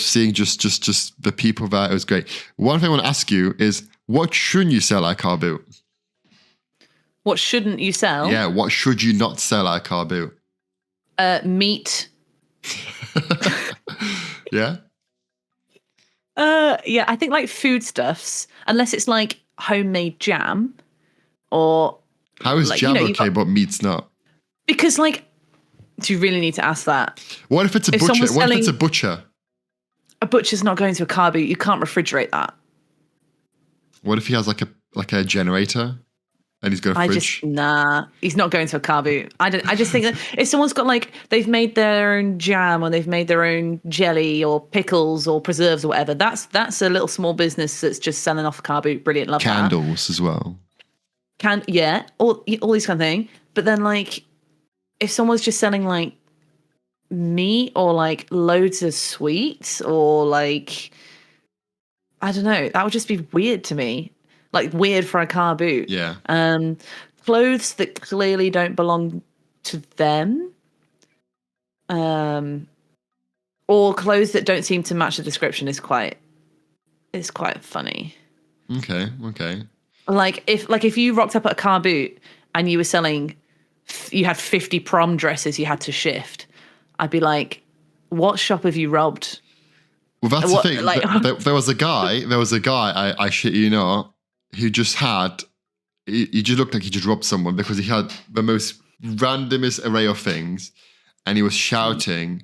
seeing just the people there. It was great. One thing I want to ask you is, what shouldn't you sell at a car boot? What shouldn't you sell? Yeah, what should you not sell at a car boot? Meat. Yeah? Yeah, I think like foodstuffs, unless it's like homemade jam or How is like, jam you've okay, got- but meat's not? because like, do you really need to ask that? What if it's a If butcher? someone's What if it's a selling- butcher? A butcher's not going to a car boot. You can't refrigerate that. What if he has like a generator and he's got a fridge? He's not going to a car boot. I just think that if someone's got like, they've made their own jam or they've made their own jelly or pickles or preserves or whatever, that's a little small business that's just selling off a car boot. Brilliant, love that. Candles as well. All these kind of thing. But then like, if someone's just selling like meat or like loads of sweets or like, I don't know, that would just be weird to me. Like weird for a car boot. Yeah. Clothes that clearly don't belong to them. Or clothes that don't seem to match the description is quite funny. Okay. Like if you rocked up at a car boot and you were selling, you had 50 prom dresses you had to shift, I'd be like, what shop have you robbed? Well, that's What, the thing. like- There was a guy, I shit you not, who just had, he just looked like he just robbed someone because he had the most randomest array of things and he was shouting,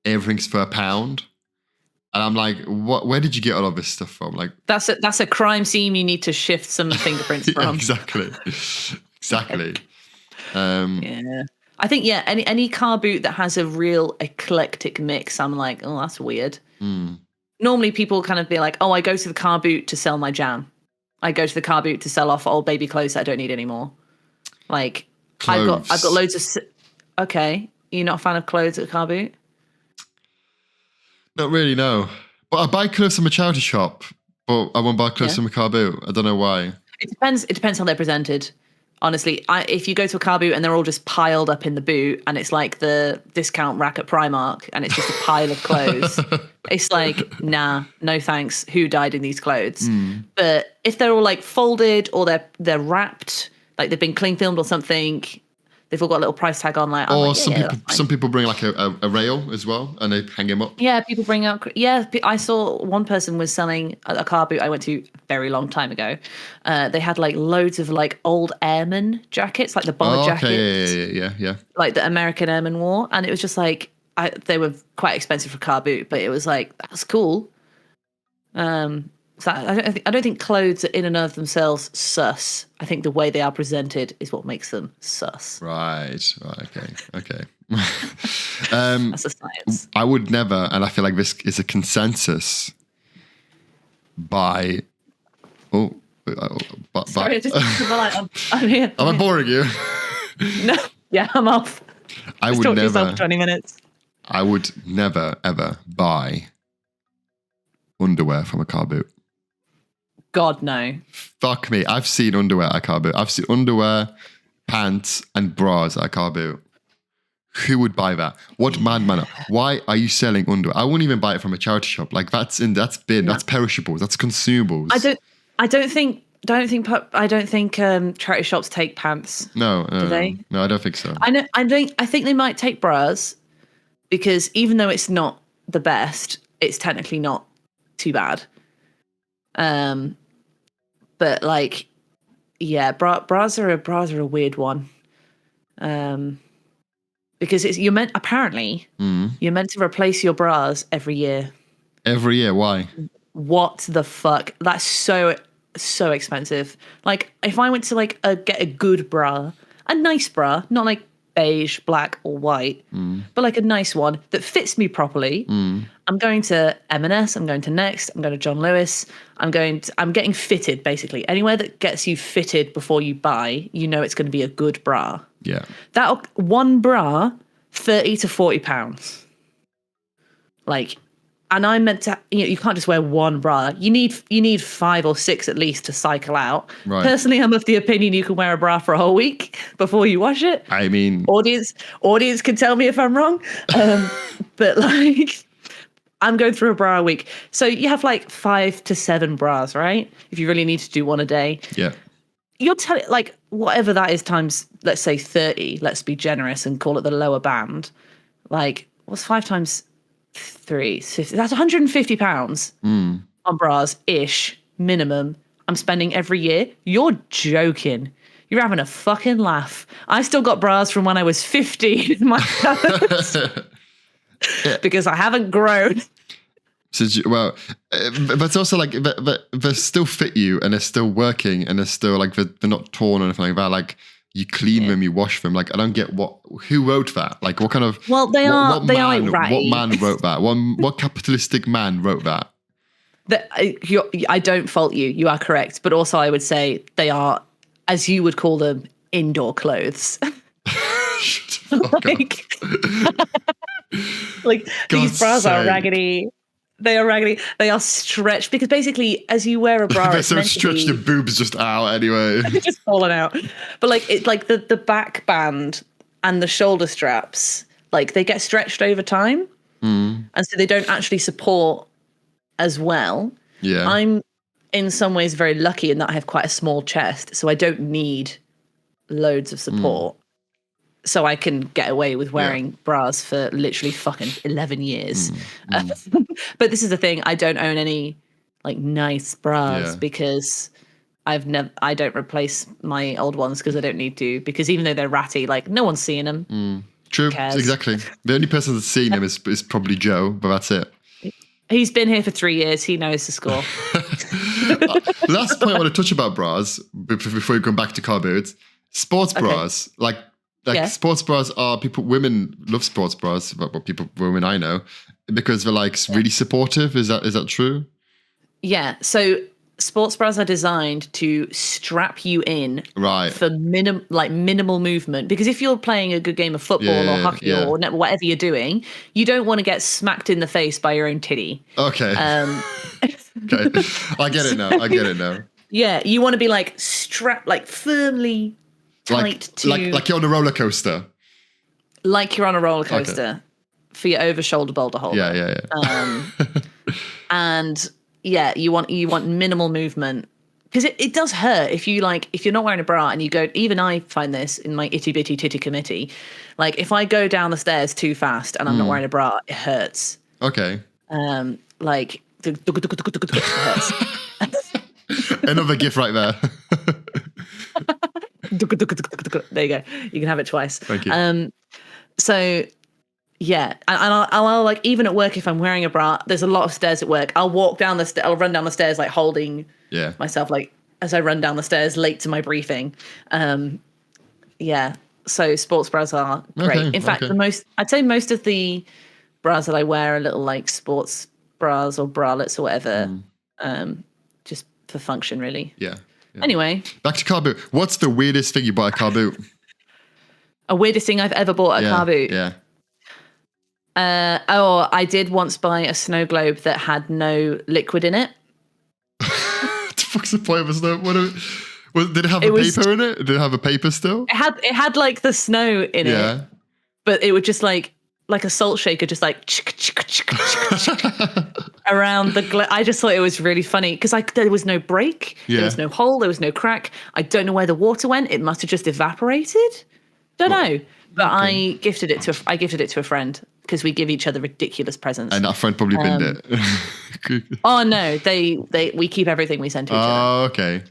everything's for £1. And I'm like, where did you get all of this stuff from? Like, That's a crime scene you need to shift some fingerprints yeah, from. exactly. Yeah. I think, any car boot that has a real eclectic mix, I'm like, oh, that's weird. Normally people kind of be like, oh, I go to the car boot to sell my jam. I go to the car boot to sell off old baby clothes that I don't need anymore. Like, Clothes. I've got loads of... Okay, you're not a fan of clothes at a car boot? Not really, no. But I buy clothes from a charity shop, but I won't buy clothes from a car boot. I don't know why. It depends how they're presented. Honestly, if you go to a car boot and they're all just piled up in the boot and it's like the discount rack at Primark and it's just a pile of clothes, it's like, nah, no thanks. Who died in these clothes? But if they're all like folded or they're wrapped, like they've been cling filmed or something, they've all got a little price tag on. Like, Or like, some people bring like a rail as well and they hang him up. yeah, people bring out. Yeah, I saw one person was selling a car boot I went to a very long time ago. They had like loads of like old airman jackets, like the bomber jackets, Yeah. like the American airmen wore, and it was just like they were quite expensive for a car boot, but it was like that's cool. So I don't think clothes are in and of themselves sus. I think the way they are presented is what makes them sus. Right. Okay. That's a science. I would never, and I feel like this is a consensus, buy. Sorry, I just I'm here. Am I boring you? No, yeah, I'm off. I Just would talk to yourself never. for 20 minutes. I would never ever buy underwear from a car boot. God, no. Fuck me. I've seen underwear at a car boot. I've seen underwear, pants, and bras at a car boot. Who would buy that? What madman? Why are you selling underwear? I wouldn't even buy it from a charity shop. Like that's bin. That's perishables. That's consumables. I don't think charity shops take pants. No. Do they? No, I don't think so. I think they might take bras because even though it's not the best, it's technically not too bad. But like, yeah, bras are a weird one. Because you're meant to replace your bras every year. Every year, why? What the fuck? That's so expensive. Like if I went to like get a good bra, a nice bra, not like beige, black, or white, but like a nice one that fits me properly. I'm going to M&S, I'm going to Next, I'm going to John Lewis, I'm getting fitted basically. Anywhere that gets you fitted before you buy, you know it's going to be a good bra. Yeah. That one bra, £30 to £40. Like, and I'm meant to, you can't just wear one bra. You need 5 or 6 at least to cycle out. Right. Personally, I'm of the opinion you can wear a bra for a whole week before you wash it. I mean, audience can tell me if I'm wrong. But like, I'm going through a bra a week. So you have like 5 to 7 bras, right? If you really need to do one a day. Yeah. You're telling, like, whatever that is times, let's say 30, let's be generous and call it the lower band. Like, what's 5 times 3? 50, that's £150 on bras-ish, minimum, I'm spending every year. You're joking. You're having a fucking laugh. I still got bras from when I was 15 in my house. Because I haven't grown. Well, but it's also like, but they still fit you and they're still working and they're still like, they're not torn or anything like that. Like, you clean them, you wash them. Like, I don't get who wrote that? Like, what kind of... Well, they are ratty. What man wrote that? What capitalistic man wrote that? I don't fault you. You are correct. But also I would say they are, as you would call them, indoor clothes. Like these bras are raggedy. They are raggedy. They are stretched because basically, as you wear a bra, they're so stretched, the boobs just out anyway. Just falling out. But like it's like the back band and the shoulder straps, like they get stretched over time, and so they don't actually support as well. Yeah, I'm in some ways very lucky in that I have quite a small chest, so I don't need loads of support. So I can get away with wearing bras for literally fucking 11 years. But this is the thing. I don't own any like nice bras because I don't replace my old ones because I don't need to, because even though they're ratty, like no one's seeing them. True. Exactly. The only person that's seen him is probably Joe, but that's it. He's been here for 3 years. He knows the score. Last point I want to touch about bras before we come back to car boots. Sports bras. Like sports bras are women love sports bras, women I know, because they're like really supportive. Is that true? Yeah. So sports bras are designed to strap you in for minimal movement. Because if you're playing a good game of football or hockey or whatever you're doing, you don't want to get smacked in the face by your own titty. Okay. Okay. I get it now. Yeah. You want to be like strapped, like firmly tight like you're on a roller coaster. Like you're on a roller coaster for your over shoulder boulder holder. Yeah. And you want minimal movement, because it does hurt if you're not wearing a bra and you go. Even I find this in my itty bitty titty committee. Like if I go down the stairs too fast and I'm not wearing a bra, it hurts. Okay. Like it hurts. Another gift right there. There you go. You can have it twice. Thank you. So yeah, and I'll like, even at work, if I'm wearing a bra, there's a lot of stairs at work. I'll run down the stairs like holding myself, like as I run down the stairs late to my briefing. So sports bras are great. Okay, in fact, I'd say most of the bras that I wear are little like sports bras or bralettes or whatever, just for function really. Yeah. Anyway, back to car boot. What's the weirdest thing you bought a car boot? A weirdest thing I've ever bought a car boot? Yeah. I did once buy a snow globe that had no liquid in it. What the fuck's the point of a snow? Did it have paper in it? Did it have a paper still? It had like the snow in it, but it would just like a salt shaker, just like around the globe. I just thought it was really funny because there was no break, there was no hole, there was no crack. I don't know where the water went. It must have just evaporated. Don't know. But I gifted it to a friend because we give each other ridiculous presents. And that friend probably binned it. Oh no, we keep everything we send to each other.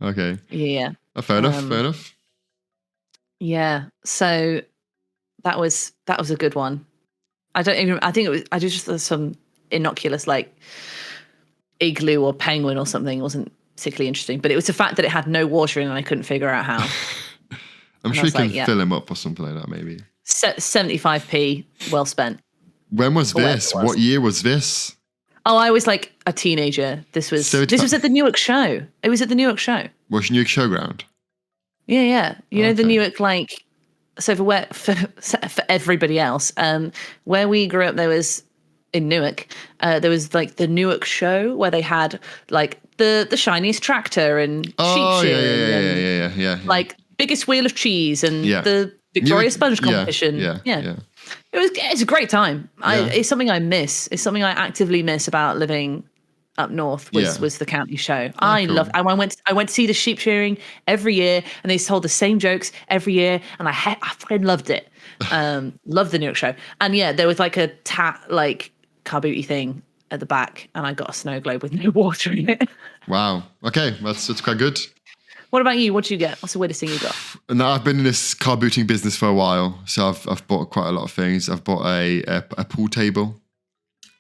Okay. Yeah. Fair enough. Yeah. So that was a good one. I just some innocuous like igloo or penguin or something. It wasn't particularly interesting, but it was the fact that it had no water in and I couldn't figure out how. I'm And I sure you was can like, yeah. fill him up or something like that, maybe. 75p, well spent. When was Or whatever this? it was. What year was this? Oh, I was like a teenager. This was 75 at the Newark show. It was at the Newark show. What's Newark Showground? Yeah. You know, the Okay. Newark, like, so for everybody else, where we grew up, there was in Newark, there was like the Newark show where they had like the shiniest tractor and sheep shearing and yeah. like biggest wheel of cheese and Yeah. the Victoria Newark- Sponge yeah, competition. yeah. It's a great time. Yeah. It's something I miss. It's something I actively miss about living up north was the county show. I cool. love. I went to see the sheep shearing every year, and they told the same jokes every year, and I fucking loved it. Loved the New York show, and yeah, there was like a car booty thing at the back, and I got a snow globe with no water in it. Wow. Okay, that's quite good. What about you? What did you get? What's the weirdest thing you got? Now I've been in this car booting business for a while, so I've bought quite a lot of things. I've bought a pool table.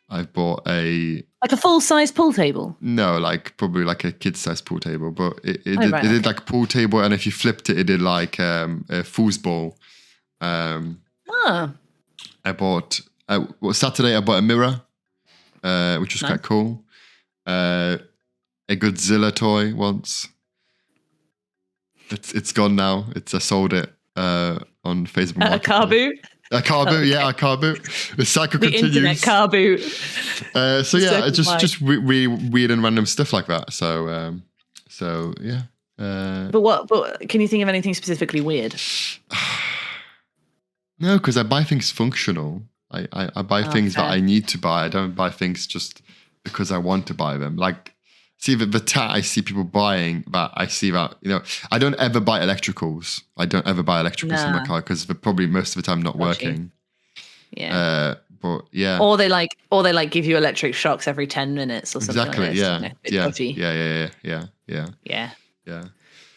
I've bought Like a full size pool table. no, like probably like a kid size pool table, but it Right, did like a pool table, and if you flipped it, it did like a foosball. I bought Saturday. I bought a mirror, which was quite cool. A Godzilla toy once. It's gone now. I sold it on Facebook. A car boot. A car boot, yeah, a car boot. The cycle The continues. internet car boot. So yeah, it's just really weird and random stuff like that. So yeah. But can you think of anything specifically weird? No, because I buy things functional. I buy things that I need to buy. I don't buy things just because I want to buy them. Like, see the tat I see people buying, that I see that, I don't ever buy electricals. I don't ever buy electricals in my car because they're probably most of the time not working. Yeah. But yeah. Or they give you electric shocks every 10 minutes or something. Exactly. Like this, Yeah.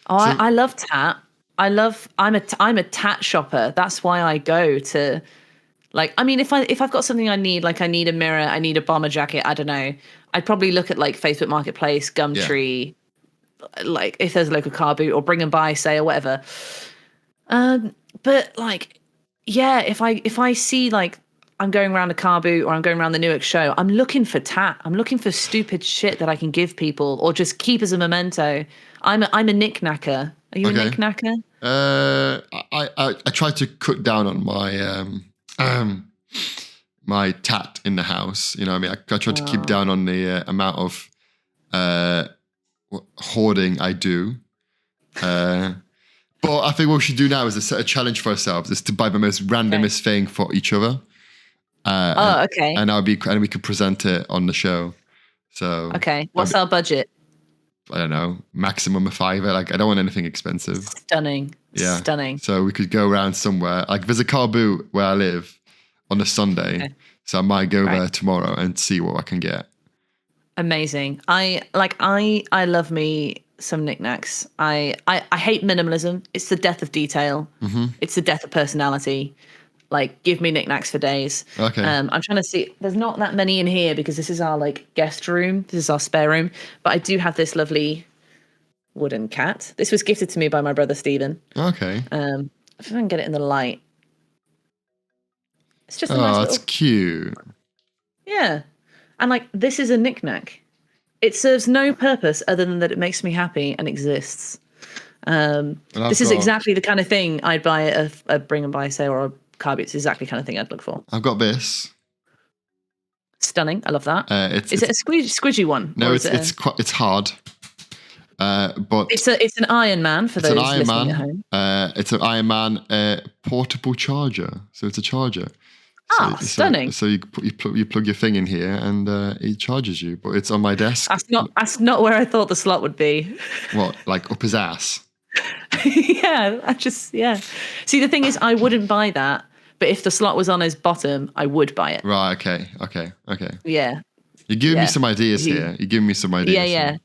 Oh, I love tat. I'm a tat shopper. That's why I go to, like, I mean, if I've got something I need, like I need a mirror, I need a bomber jacket, I don't know, I'd probably look at like Facebook Marketplace, Gumtree, like if there's a local car boot, or Bring and Buy sale, whatever. But like, yeah, if I see like I'm going around a car boot or I'm going around the Newark show, I'm looking for tat. I'm looking for stupid shit that I can give people or just keep as a memento. I'm a knick-knacker. Are you a knick-knacker? I try to cut down on my my tat in the house. You know what I mean? I try to keep down on the amount of hoarding I do. But I think what we should do now is to set a challenge for ourselves, is to buy the most randomest thing for each other. Okay. And we could present it on the show. So okay, what's our budget? I don't know, maximum of $5. Like, I don't want anything expensive. Stunning. Yeah. Stunning. So we could go around somewhere. Like, there's a car boot where I live on a Sunday. Okay. So I might go there tomorrow and see what I can get. Amazing. I love me some knickknacks. I hate minimalism. It's the death of detail. Mm-hmm. It's the death of personality. Like, give me knickknacks for days. Okay. I'm trying to see. There's not that many in here because this is our like guest room. This is our spare room. But I do have this lovely wooden cat. This was gifted to me by my brother Stephen. Okay. If I can get it in the light. It's just a nice that's cute. Yeah. And like, this is a knickknack. It serves no purpose other than that it makes me happy and exists. This is exactly the kind of thing I'd buy at a Bring and Buy sale or a car boot. It's exactly the kind of thing I'd look for. I've got this. Stunning. I love that. Is it a squidgy one? No, it's hard. But it's an Iron Man for those listening at home. It's an Iron Man portable charger. So it's a charger. Stunning. So you plug your thing in here and it charges you. But it's on my desk. That's not where I thought the slot would be. What, like up his ass? Yeah. See, the thing is, I wouldn't buy that. But if the slot was on his bottom, I would buy it. Right. Okay. Yeah. You're giving me some ideas here. You're giving me some ideas. Yeah.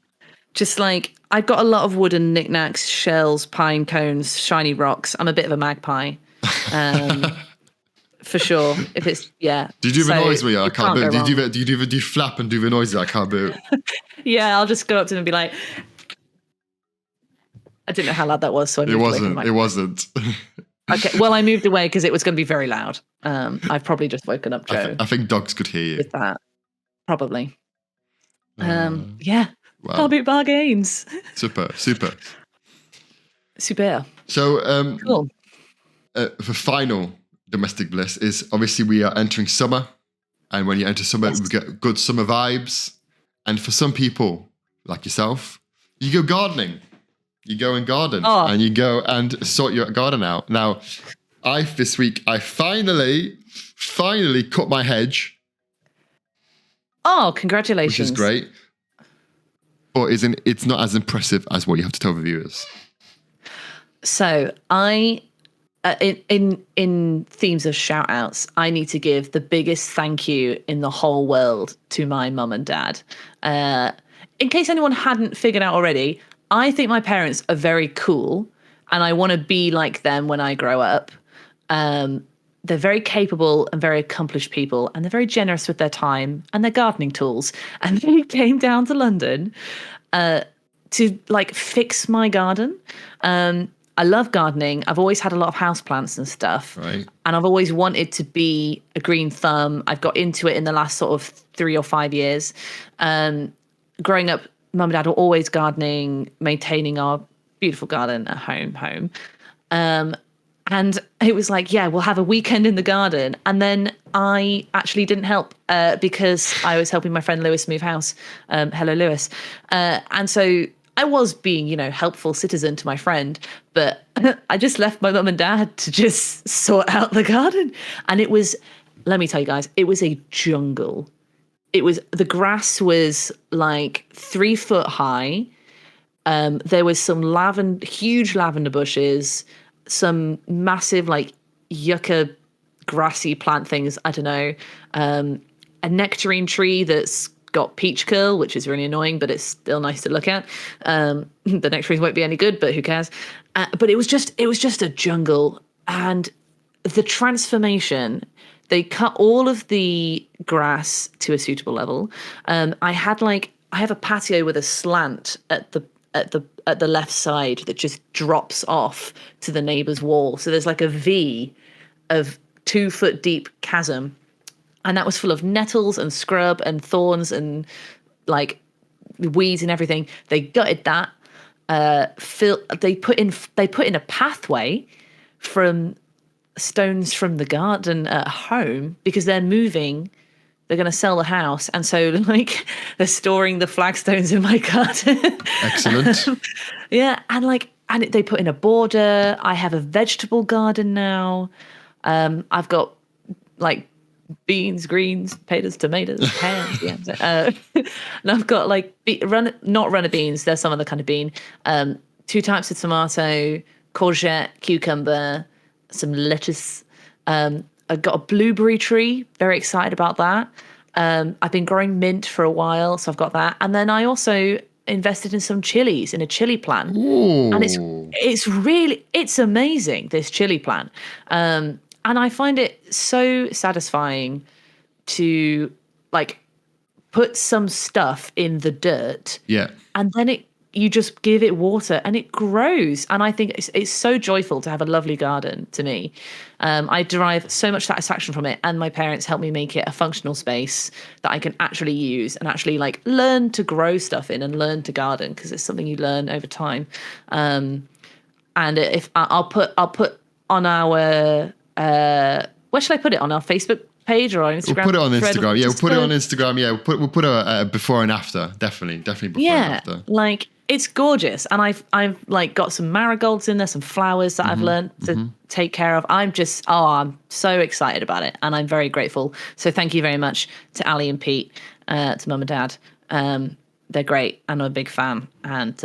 Just like, I've got a lot of wooden knickknacks, shells, pine cones, shiny rocks. I'm a bit of a magpie. For sure. If it's, yeah. Do you do the noise where you're a car boot? Do you flap and do the noise like a car boot? Yeah, I'll just go up to them and be like, I didn't know how loud that was, so I moved away from the It microphone. wasn't. Okay, well, I moved away because it was going to be very loud. I've probably just woken up Joe I think dogs could hear you. with that. Probably. Wow. Public bargains. Super. Super. So, Cool. the final domestic bliss is obviously we are entering summer. And when you enter summer, we get good summer vibes. And for some people, like yourself, you go gardening. You go and garden. And you go and sort your garden out. Now, this week, I finally cut my hedge. Oh, congratulations. Which is great. But it's not as impressive as what you have to tell the viewers. So I, in themes of shout outs, I need to give the biggest thank you in the whole world to my mum and dad. In case anyone hadn't figured out already, I think my parents are very cool and I want to be like them when I grow up. They're very capable and very accomplished people, and they're very generous with their time and their gardening tools. And they came down to London to like fix my garden. I love gardening. I've always had a lot of houseplants and stuff. Right. And I've always wanted to be a green thumb. I've got into it in the last sort of 3 or 5 years. Growing up, mum and dad were always gardening, maintaining our beautiful garden at home. And it was like, yeah, we'll have a weekend in the garden. And then I actually didn't help because I was helping my friend Lewis move house. Hello, Lewis. And so I was being, helpful citizen to my friend, but I just left my mum and dad to just sort out the garden. And it was, let me tell you guys, it was a jungle. The grass was like 3 foot high. There was some huge lavender bushes, some massive like yucca grassy plant things. I don't know. A nectarine tree that's got peach curl, which is really annoying, but it's still nice to look at. The nectarines won't be any good, but who cares? But it was just a jungle. And the transformation, they cut all of the grass to a suitable level. I have a patio with a slant at the left side that just drops off to the neighbor's wall. So there's like a V of 2 foot deep chasm. And that was full of nettles and scrub and thorns and like weeds and everything. They gutted that. They put in a pathway from stones from the garden at home because they're moving. They're going to sell the house. And so like they're storing the flagstones in my garden. Excellent. Yeah. And they put in a border. I have a vegetable garden now. I've got like beans, greens, potatoes, tomatoes, pears. Yeah. And I've got like not runner beans. There's some other kind of bean. 2 types of tomato, courgette, cucumber, some lettuce. I've got a blueberry tree. Very excited about that. I've been growing mint for a while, so I've got that. And then I also invested in some chilies in a chili plant. Ooh. And it's amazing, this chili plant. And I find it so satisfying to like put some stuff in the dirt. Yeah. And then you just give it water and it grows. And I think it's so joyful to have a lovely garden to me. I derive so much satisfaction from it. And my parents helped me make it a functional space that I can actually use and actually like learn to grow stuff in and learn to garden because it's something you learn over time. And if I'll put on our, where should I put it? On our Facebook page or our Instagram? We'll put it on Instagram. Yeah, we'll put it on Instagram. Yeah, we'll put a before and after. Definitely before and after. Like it's gorgeous, and I've like got some marigolds in there, some flowers that I've learned to take care of. I'm so excited about it, and I'm very grateful. So thank you very much to Ali and Pete, to Mum and Dad. They're great, and I'm a big fan, and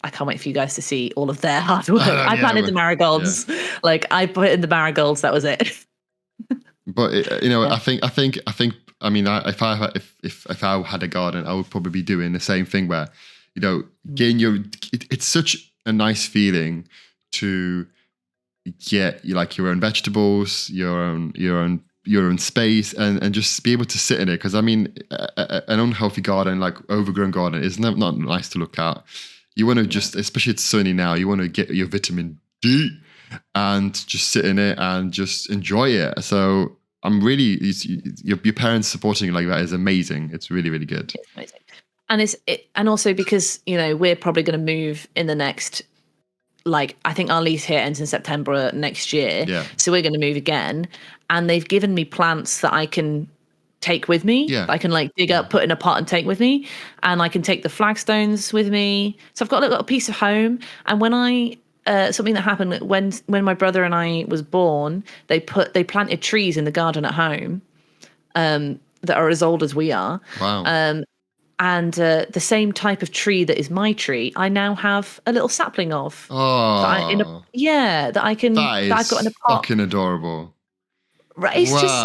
I can't wait for you guys to see all of their hard work. I planted the marigolds. Yeah. Like I put in the marigolds. That was it. But I think. I mean, if I had a garden, I would probably be doing the same thing. Where, getting it's such a nice feeling to get your own vegetables, your own space, and just be able to sit in it. Because I mean, an unhealthy garden, like overgrown garden, is not nice to look at. you want to just, especially it's sunny now, you want to get your vitamin D and just sit in it and just enjoy it. So I'm really, your parents supporting you like that is amazing. It's really, really good. It's amazing. And also because, we're probably going to move in the next, I think our lease here ends in September next year. Yeah. So we're going to move again. And they've given me plants that I can take with me. Yeah. I can dig up, put in a pot and take with me. And I can take the flagstones with me. So I've got a little piece of home. And when something that happened when my brother and I was born, they planted trees in the garden at home that are as old as we are. Wow. And the same type of tree that is my tree, I now have a little sapling of. Oh, that I've got in a pot. Fucking adorable. Right, it's just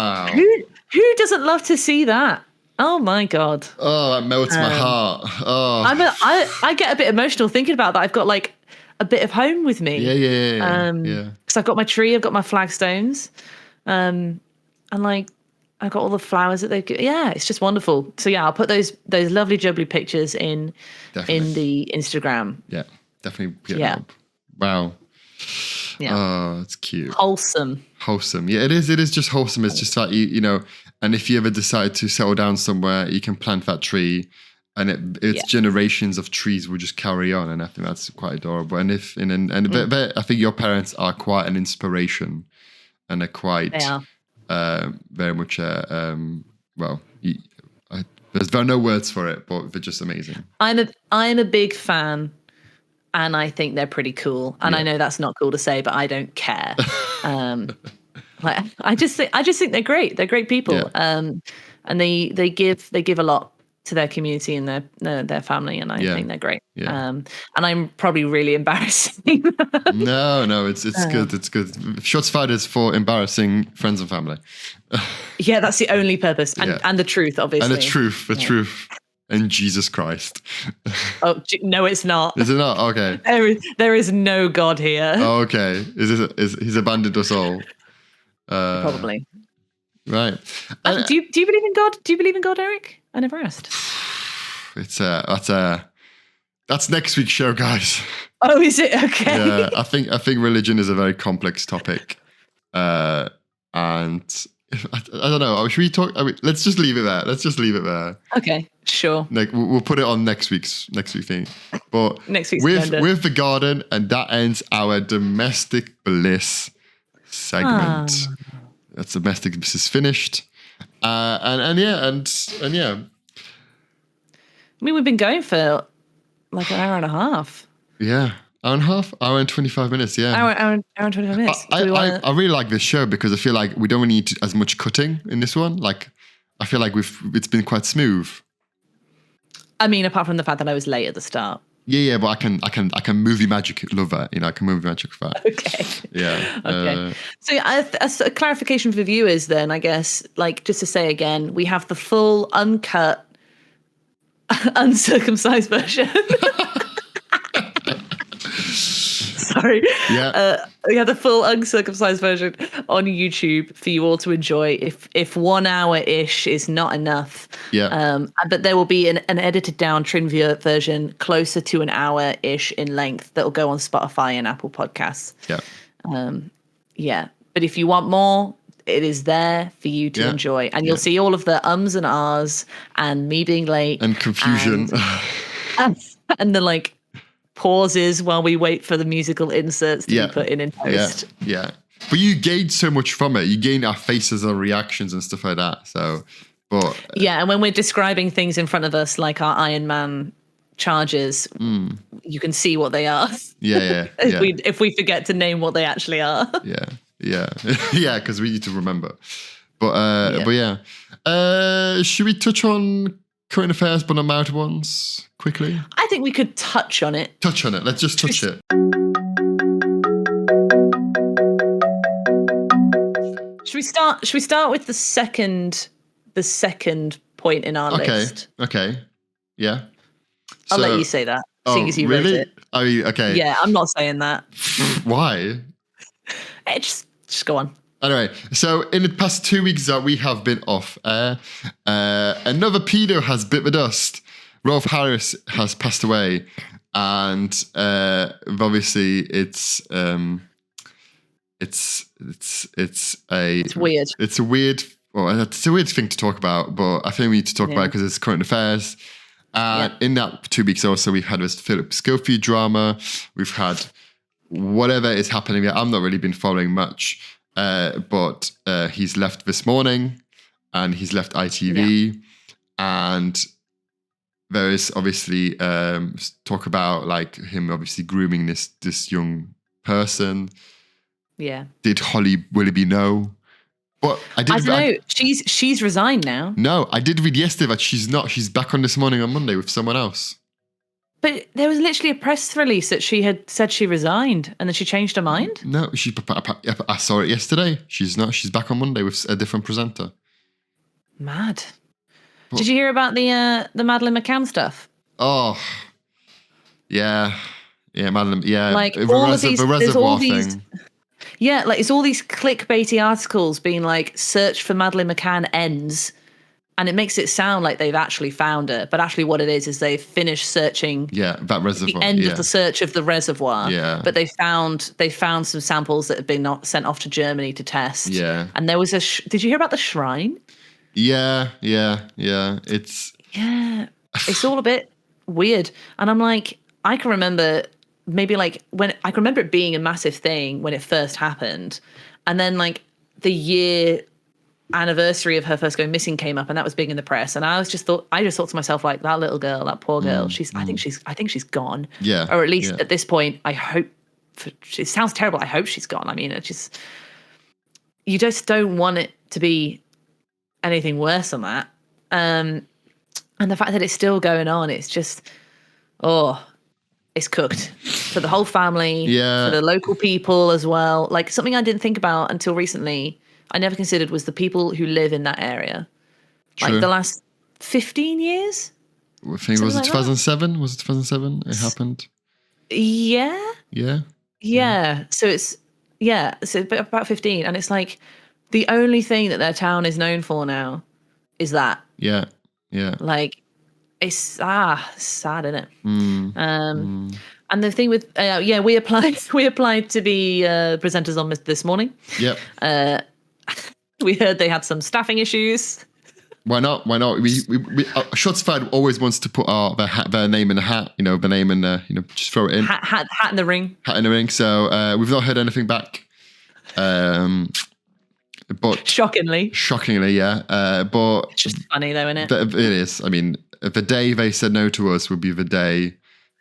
who doesn't love to see that? Oh my god! Oh, that melts my heart. Oh, I get a bit emotional thinking about that. I've got a bit of home with me. Yeah. Because I've got my tree, I've got my flagstones, and I've got all the flowers that they've. Yeah, it's just wonderful. So yeah, I'll put those lovely jubbly pictures in the Instagram. Yeah, definitely. Yeah. Wow. Yeah. Oh, it's cute. Wholesome. Yeah, it is. It is just wholesome. It's just like and if you ever decide to settle down somewhere, you can plant that tree, and it's generations of trees will just carry on, and I think that's quite adorable. And I think your parents are quite an inspiration, and are quite. They are. Very much. There's no words for it, but they're just amazing. I'm a big fan. And I think they're pretty cool. And I know that's not cool to say, but I don't care. I just think they're great. They're great people. Yeah. And they give a lot to their community and their family, and I think they're great. Yeah. And I'm probably really embarrassing. No, it's good. It's good. Shots fired is for embarrassing friends and family. Yeah, that's the only purpose, and the truth, obviously. And the truth. And Jesus Christ. Oh no, it's not. Is it not? Okay. There is no God here. Oh, okay. Is he's abandoned us all? Probably. Right. Do you believe in God? Do you believe in God, Eryk? I never asked. That's next week's show, guys. Oh, is it? Okay. Yeah, I think religion is a very complex topic, and I don't know. Should we talk? Let's just leave it there. Okay, sure. We'll put it on next week's thing. But next week's with the garden, and that ends our domestic bliss segment. That's domestic bliss is finished. And yeah. I mean, we've been going for an hour and a half. Yeah. Hour and a half? Hour and 25 minutes, yeah. Hour and 25 minutes. I really like this show because I feel like we don't need as much cutting in this one. I feel like it's been quite smooth. I mean, apart from the fact that I was late at the start. Yeah, but I can movie magic love that. I can movie magic for that. Okay. Yeah. Okay. So a clarification for viewers then, I guess, just to say again, we have the full uncut, uncircumcised version. Sorry. Yeah. We have the full uncircumcised version on YouTube for you all to enjoy. If 1 hour-ish is not enough. Yeah. But there will be an edited down trim version closer to an hour-ish in length that will go on Spotify and Apple Podcasts. Yeah. Yeah. But if you want more, it is there for you to enjoy. And you'll see all of the ums and ahs and me being late. And confusion. And the pauses while we wait for the musical inserts to be put in post. Yeah. But you gained so much from it. You gained our faces and reactions and stuff like that. So, but and when we're describing things in front of us, like our Iron Man charges, you can see what they are. Yeah. If we forget to name what they actually are. Yeah, because we need to remember. But should we touch on current affairs, but not married ones, quickly? I think we could touch on it. Let's just touch it. Should we start with the second point in our list? Okay. Yeah. I'll let you say that, seeing as you wrote it. I mean, okay. Yeah, I'm not saying that. Why? Just go on. Anyway, so in the past 2 weeks that we have been off air, another pedo has bit the dust. Rolf Harris has passed away. and obviously it's weird. It's a weird. Well, it's a weird thing to talk about, but I think we need to talk about it because it's current affairs. And in that 2 weeks also, we've had this Philip Schofield drama. We've had whatever is happening there. I've not really been following much, but he's left this morning, and he's left ITV, and there is obviously talk about like him obviously grooming this young person. Yeah. Did Holly Willoughby know? But I don't know. She's resigned now. No, I did read yesterday that she's not. She's back on this morning on Monday with someone else. But there was literally a press release that she had said she resigned and then she changed her mind. No, I saw it yesterday. She's not. She's back on Monday with a different presenter. Mad. But, did you hear about the Madeleine McCann stuff? Oh, yeah, Madeleine. Yeah, like all of these. The reservoir thing. Yeah, like it's all these clickbaity articles being like, search for Madeleine McCann ends, and it makes it sound like they've actually found her, but actually what it is they've finished searching. Yeah, that reservoir. The end of the search of the reservoir. Yeah, but they found some samples that had been sent off to Germany to test. Yeah, and there was did you hear about the shrine? Yeah. It's all a bit weird, and I'm like, I can remember. Maybe like when I can remember it being a massive thing when it first happened, and then like the year anniversary of her first going missing came up, and that was big in the press. And I just thought to myself, like, that little girl, that poor girl, I think she's gone. Yeah. Or at least at this point, I hope. It sounds terrible. I hope she's gone. I mean, you just don't want it to be anything worse than that. And the fact that it's still going on, it's just, it's cooked for the whole family, for the local people as well. Like something I didn't think about until recently, I never considered, was the people who live in that area. True. Like the last 15 years. I think was it 2007? Was it 2007 it happened? Yeah. So it's about 15, and it's like the only thing that their town is known for now is that. Yeah. Like, it's sad, isn't it? And the thing with we applied to be presenters on this morning. Yep. We heard they had some staffing issues. Why not? We Shots Fired always wants to put their name in the hat. The name in the just throw it in. Hat in the ring. Hat in the ring. So we've not heard anything back. But shockingly, yeah. But it's just funny though, isn't it? It is. I mean, the day they said no to us would be the day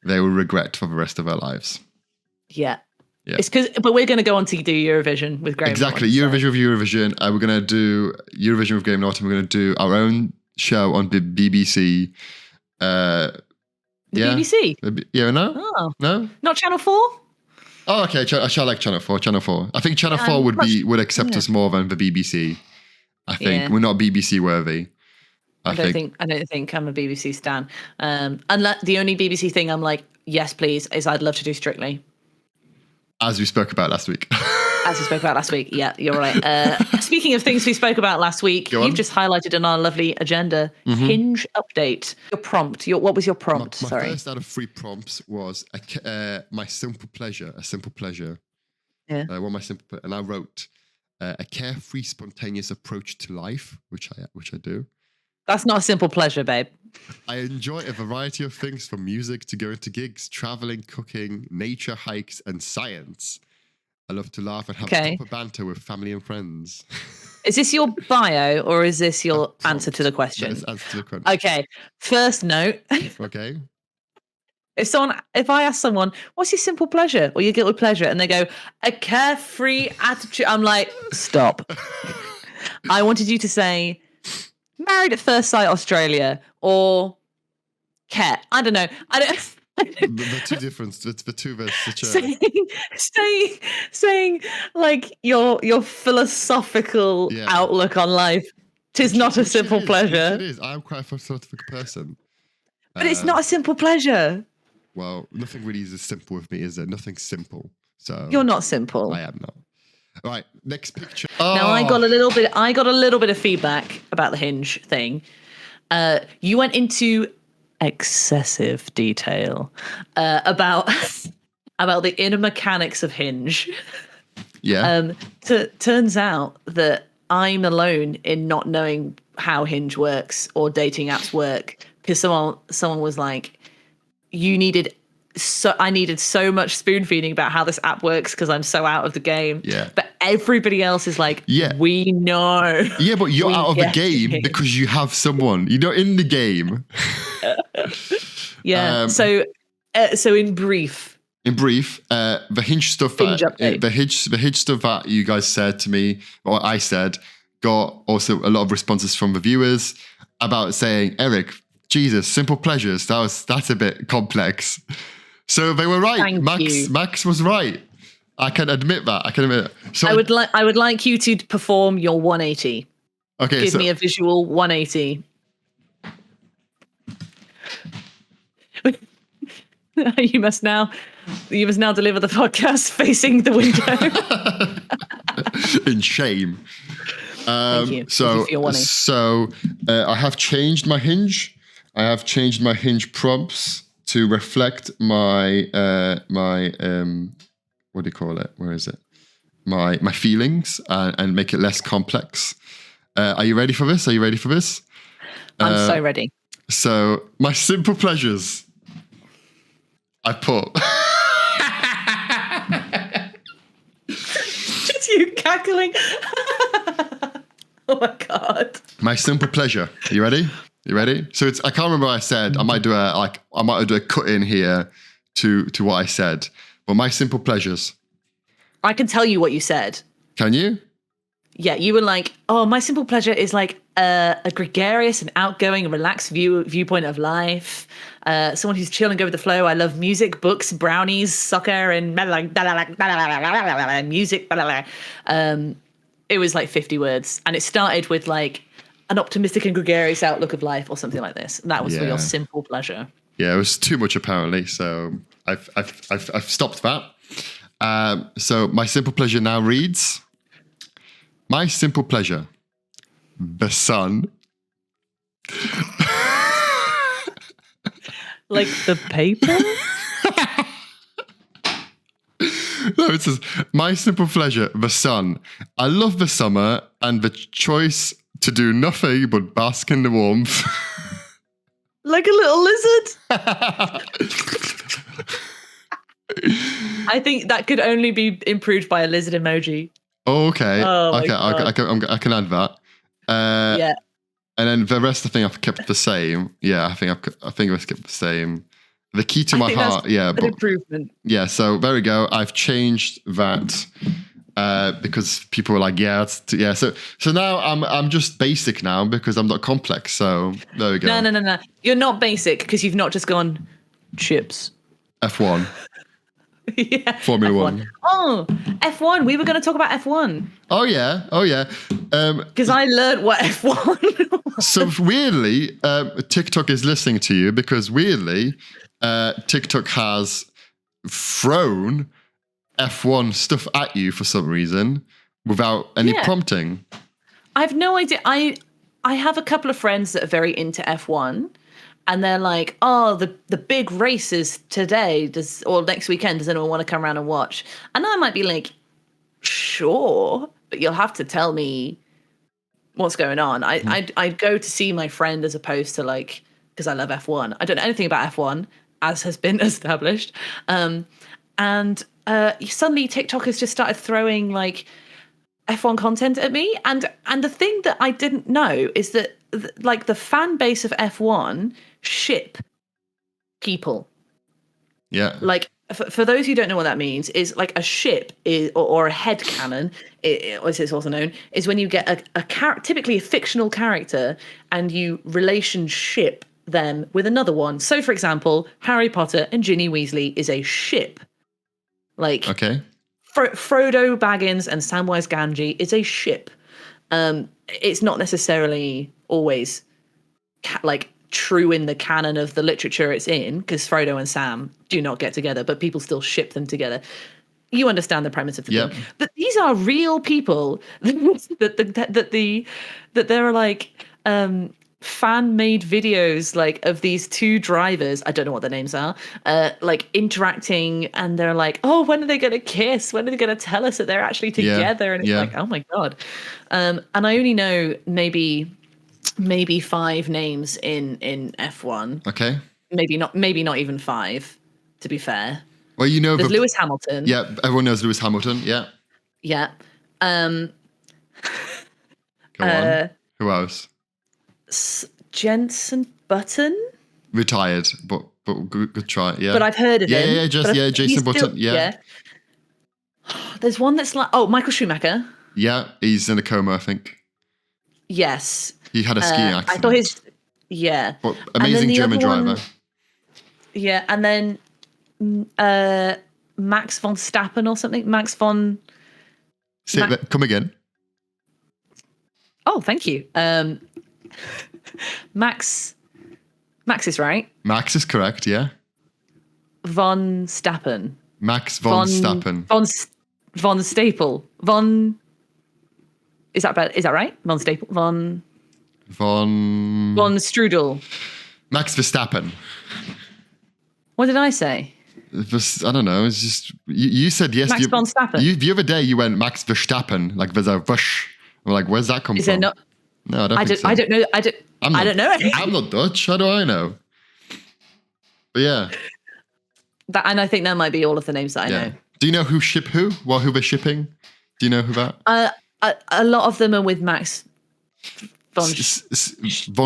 they will regret for the rest of their lives. Yeah. It's but we're going to go on to do Eurovision with Graham. Exactly, Norton, Eurovision with Eurovision. We're going to do Eurovision with Graham Norton. We're going to do our own show on the BBC. BBC? Yeah, no? Oh. No? Not Channel 4? Oh, okay. I like Channel 4. Channel 4. I think Channel 4 would accept us more than the BBC. I think we're not BBC worthy. I don't think I'm a BBC stan. Unless the only BBC thing I'm like, yes, please, is I'd love to do Strictly. As we spoke about last week. Yeah, you're right. Speaking of things we spoke about last week, you've just highlighted in our lovely agenda, Hinge update. Your prompt. What was your prompt? My first out of 3 prompts was my simple pleasure. A simple pleasure. Yeah. And I wrote a carefree, spontaneous approach to life, which I do. That's not a simple pleasure, babe. I enjoy a variety of things, from music to going to gigs, traveling, cooking, nature, hikes, and science. I love to laugh and have proper banter with family and friends. Is this your bio, or is this your answer to the question? Yes, answer to the question. Okay. First note. Okay. If I ask someone, what's your simple pleasure or your guilty pleasure, and they go, a carefree attitude, I'm like, stop. I wanted you to say, Married at First Sight Australia, or Cat. I don't know. The two different. The two versus saying like your philosophical outlook on life. Tis not a simple pleasure. It is. I'm quite a philosophical person. But it's not a simple pleasure. Well, nothing really is simple with me, is there? Nothing's simple. So you're not simple. I am not. All right, next picture. Now I got a little bit of feedback about the Hinge thing. You went into excessive detail about about the inner mechanics of Hinge. Yeah. Turns out that I'm alone in not knowing how Hinge works or dating apps work, because someone was like, I needed so much spoon feeding about how this app works because I'm so out of the game. Yeah. But everybody else is like, Yeah. we know. Yeah, but you're We out of the get game it. because you have someone. You're not in the game. Yeah. So in brief, the Hinge stuff Hinge update. the Hinge stuff that you guys said to me, or I said, got also a lot of responses from the viewers about saying, Eryk, Jesus, simple pleasures. That's a bit complex. So they were right. Thank you. Max was right. I can admit that. So I would like you to perform your 180. Okay, Give me a visual 180. You must now deliver the podcast facing the window. In shame. Thank you. So, Thank you for your 180. I have changed my Hinge. I have changed my Hinge prompts to reflect my what do you call it? Where is it? My feelings and make it less complex. Are you ready for this? I'm so ready. So my simple pleasures, I put. Just you cackling. Oh my God. My simple pleasure. Are you ready? So I can't remember what I said. I might do a cut in here to what I said. But my simple pleasures. I can tell you what you said. Can you? Yeah, you were like, oh, my simple pleasure is like a gregarious and outgoing and relaxed viewpoint of life. Someone who's chill and go with the flow. I love music, books, brownies, soccer, and music. It was like 50 words. And it started with like an optimistic and gregarious outlook of life or something like this. And that was for your simple pleasure. Yeah, it was too much apparently. So I've stopped that. So my simple pleasure now reads, my simple pleasure, the sun. Like the paper? No, it says, my simple pleasure, the sun. I love the summer and the choice to do nothing but bask in the warmth. Like a little lizard? I think that could only be improved by a lizard emoji. Oh, okay. Oh, okay, I can add that. Yeah. And then the rest, I think I've kept the same. Yeah, I think I've kept the same. The key to my heart, but improvement. Yeah, so there we go. I've changed that because people were like, So now I'm just basic now because I'm not complex. So there we go. No. You're not basic because you've not just gone chips. F1. Yeah. Formula F1. 1. Oh, F1. We were going to talk about F1. Oh yeah. Because I learned what F1 was. So weirdly, TikTok is listening to you because weirdly, TikTok has thrown F1 stuff at you for some reason without any prompting. I have no idea. I have a couple of friends that are very into F1. And they're like, oh, the big races today, or next weekend, does anyone want to come around and watch? And I might be like, sure, but you'll have to tell me what's going on. I'd go to see my friend as opposed to like, because I love F1. I don't know anything about F1, as has been established. And suddenly TikTok has just started throwing like F1 content at me. And the thing that I didn't know is that like the fan base of F1 ship people. Yeah. Like for those who don't know what that means, is like a ship is or a headcanon, as it's also known, is when you get typically a fictional character and you relationship them with another one. So for example, Harry Potter and Ginny Weasley is a ship. Like okay. Frodo Baggins and Samwise Gamgee is a ship. It's not necessarily always like true in the canon of the literature it's in, because Frodo and Sam do not get together, but people still ship them together. You understand the premise of the thing. But these are real people that there are like fan-made videos like of these two drivers, I don't know what their names are, like interacting, and they're like, oh, when are they gonna kiss, when are they gonna tell us that they're actually together? And it's like, oh my god. And I only know maybe 5 names in F1. Okay. Maybe not even 5, to be fair. Well, you know, there's Lewis Hamilton. Yeah, everyone knows Lewis Hamilton. Yeah. Yeah. Go on. Who else? Jenson Button. Retired, but good try. Yeah. But I've heard of him. Jason Button. Yeah. There's one that's like, Michael Schumacher. Yeah, he's in a coma, I think. Yes. He had a skiing accident. I thought his. Yeah. But amazing German driver. Yeah, and then Max von Stappen or something. Come again. Oh, thank you. Max is right. Max is correct, yeah. Von Stappen. Max von Stappen. Von Staple. Is that right? Von Staple. Von Strudel. Max Verstappen. What did I say? I don't know. It's just you said yes. Max von Stappen. The other day you went Max Verstappen, like there's a rush. I'm like, where's that come from? There not? No, I don't think so. I don't know. I don't know. I'm not Dutch. How do I know? But yeah. And I think that might be all of the names that I know. Do you know who ship who? Well, who they're shipping? Do you know who that? A lot of them are with Max von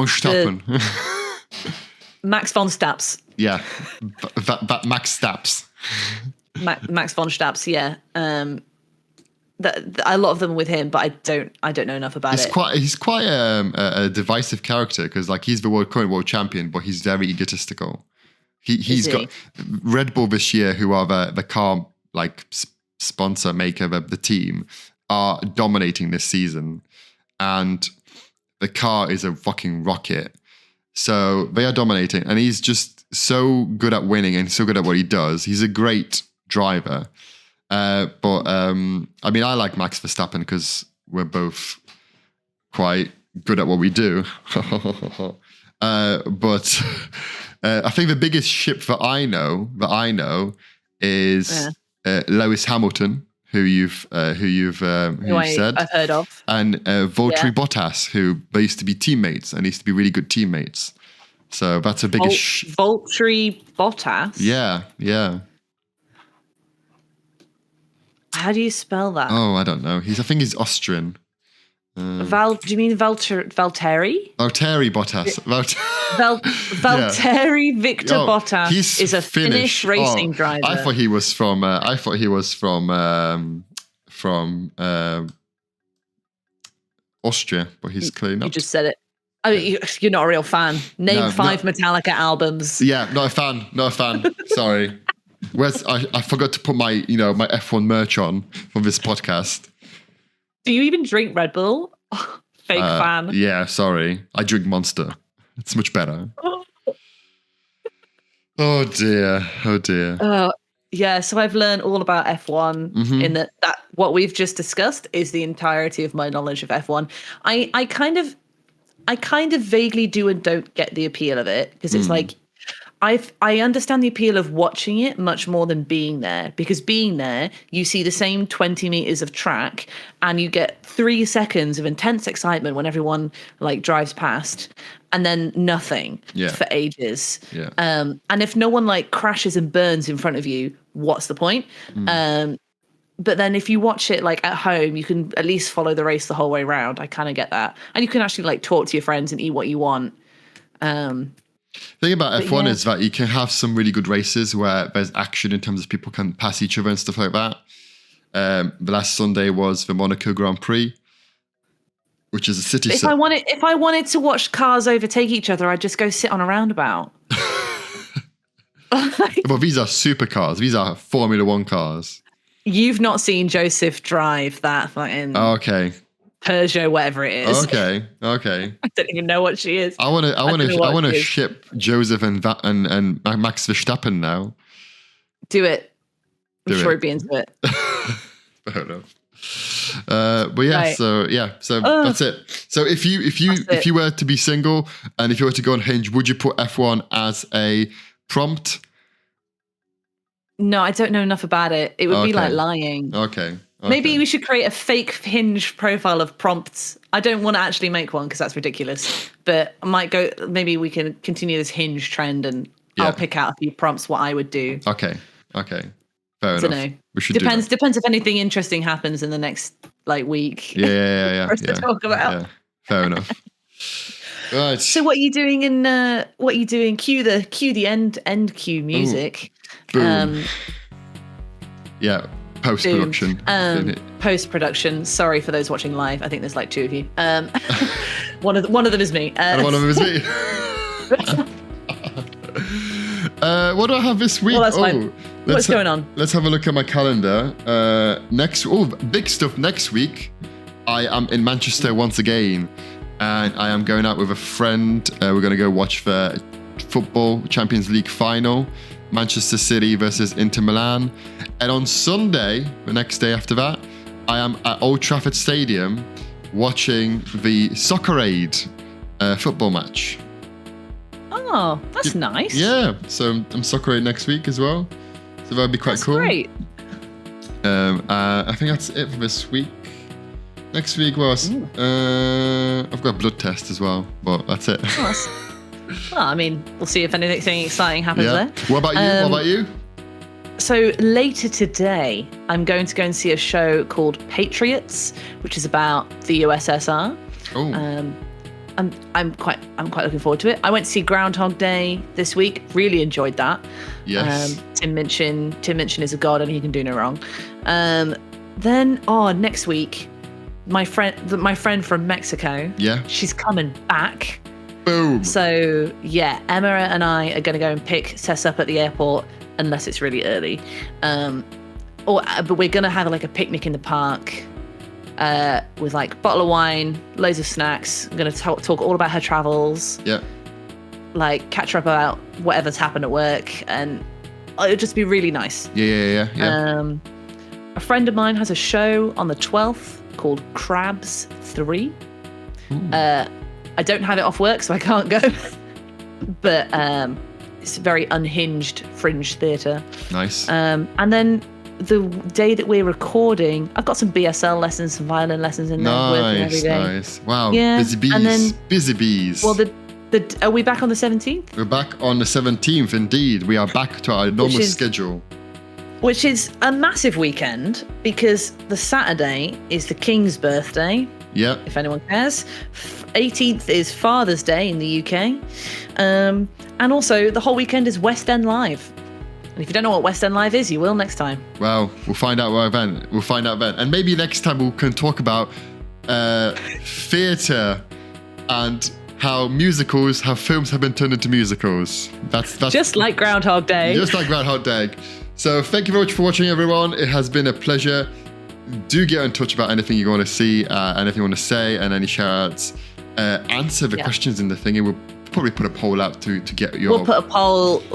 Stappen. Max von Staps. Yeah, Max Staps. Max von Staps. Yeah. A lot of them are with him, but I don't know enough about it. He's quite a divisive character because like he's the current world champion, but he's very egotistical. He's got Red Bull this year, who are the car like sponsor maker of the team, are dominating this season, and the car is a fucking rocket. So they are dominating, and he's just so good at winning and so good at what he does. He's a great driver. But I mean, I like Max Verstappen because we're both quite good at what we do. But I think the biggest ship that I know is Lewis Hamilton, who you've said I've heard of, and Valtteri Bottas, who they used to be teammates and used to be really good teammates. So that's a biggest Valtteri Bottas. Yeah. How do you spell that? Oh, I don't know. I think he's Austrian. Do you mean Valtteri? Valtteri Bottas. Valtteri Victor Bottas is a Finnish racing driver. I thought he was from. Austria, but he's clearly not. You just said it. I mean, you're not a real fan. Name 5 Metallica albums. Yeah, not a fan. Sorry. I forgot to put my my F1 merch on for this podcast. Do you even drink Red Bull? Fake fan. Yeah, sorry. I drink Monster. It's much better. Oh dear. Yeah, so I've learned all about F1 in that what we've just discussed is the entirety of my knowledge of F1. I kind of vaguely do and don't get the appeal of it because it's like I understand the appeal of watching it much more than being there, because being there, you see the same 20 meters of track and you get 3 seconds of intense excitement when everyone like drives past and then nothing for ages. Yeah. And if no one like crashes and burns in front of you, what's the point? But then if you watch it like at home, you can at least follow the race the whole way around. I kind of get that. And you can actually like talk to your friends and eat what you want. The thing about F1 is that you can have some really good races where there's action in terms of people can pass each other and stuff like that. The last Sunday was the Monaco Grand Prix, which is a city. If I wanted to watch cars overtake each other, I'd just go sit on a roundabout. But these are supercars. These are Formula One cars. You've not seen Joseph drive that fucking Peugeot, whatever it is. Okay. I don't even know what she is. I want to ship Joseph and Max Verstappen now. Do it. I'm sure he'd be into it. Fair enough. But yeah, Right. so that's it. So if you were to be single and if you were to go on Hinge, would you put F1 as a prompt? No, I don't know enough about it. It would be like lying. Okay. Maybe we should create a fake Hinge profile of prompts. I don't want to actually make one because that's ridiculous. But I might go. Maybe we can continue this Hinge trend, and I'll pick out a few prompts what I would do. Okay. Fair enough. Don't know. We should depends if anything interesting happens in the next week. Yeah. For us to talk about. Yeah. Fair enough. Right. So what are you doing Cue the end cue music. Ooh. Boom. Yeah. Post-production. Post-production. Sorry for those watching live. I think there's like two of you. One of them is me. And one of them is me. What do I have this week? Well, that's fine. What's going on? Let's have a look at my calendar. Big stuff next week. I am in Manchester once again, and I am going out with a friend. We're going to go watch the football Champions League final. Manchester City versus Inter Milan. And on Sunday, the next day after that, I am at Old Trafford Stadium watching the Soccer Aid football match. Oh, that's nice. Yeah, so I'm Soccer Aid next week as well. So that'll be quite cool. Great. I think that's it for this week. Next week was I've got a blood test as well, but that's it. Well, I mean, we'll see if anything exciting happens there. What about you? So later today, I'm going to go and see a show called Patriots, which is about the USSR. Oh. I'm quite looking forward to it. I went to see Groundhog Day this week. Really enjoyed that. Yes. Tim Minchin is a god and he can do no wrong. Then next week, my friend from Mexico. Yeah. She's coming back. Boom. So yeah, Emma and I are going to go and pick Tess up at the airport unless it's really early. But we're going to have like a picnic in the park with like a bottle of wine, loads of snacks. I'm going to talk all about her travels. Yeah. Like catch her up about whatever's happened at work, and it'll just be really nice. Yeah. A friend of mine has a show on the 12th called Crabs 3. I don't have it off work, so I can't go. But it's a very unhinged fringe theatre. Nice. And then the day that we're recording, I've got some BSL lessons, some violin lessons in there. Working every day. Nice. Wow. Yeah. Busy bees. And then, busy bees. Well, are we back on the 17th? We're back on the 17th, indeed. We are back to our normal schedule. Which is a massive weekend because the Saturday is the King's birthday. Yeah. If anyone cares. 18th is Father's Day in the UK. And also the whole weekend is West End Live. And if you don't know what West End Live is, you will next time. Well, we'll find out then. And maybe next time we can talk about theatre and how films have been turned into musicals. That's just like Groundhog Day. Just like Groundhog Day. So thank you very much for watching, everyone. It has been a pleasure. Do get in touch about anything you want to see, anything you want to say, and any shout-outs. Answer the questions in the thing, and we'll probably put a poll out to get your... We'll put a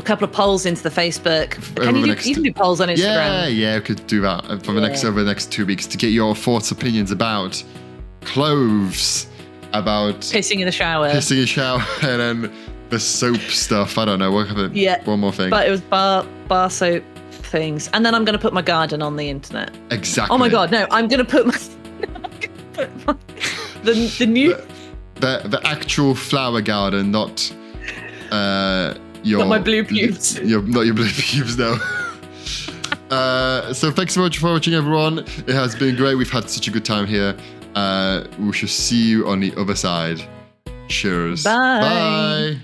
couple of polls into the Facebook. You can do polls on Instagram. Yeah, we could do that over the next 2 weeks to get your thoughts, opinions about clothes, about... Pissing in the shower. And then the soap stuff. I don't know. One more thing. But it was bar soap things. And then I'm going to put my garden on the internet. Exactly. Oh my God, no. I'm going to put the new... The actual flower garden, not your... Not my blue pubes. Not your blue pubes, no. So thanks so much for watching, everyone. It has been great. We've had such a good time here. We shall see you on the other side. Cheers. Bye. Bye.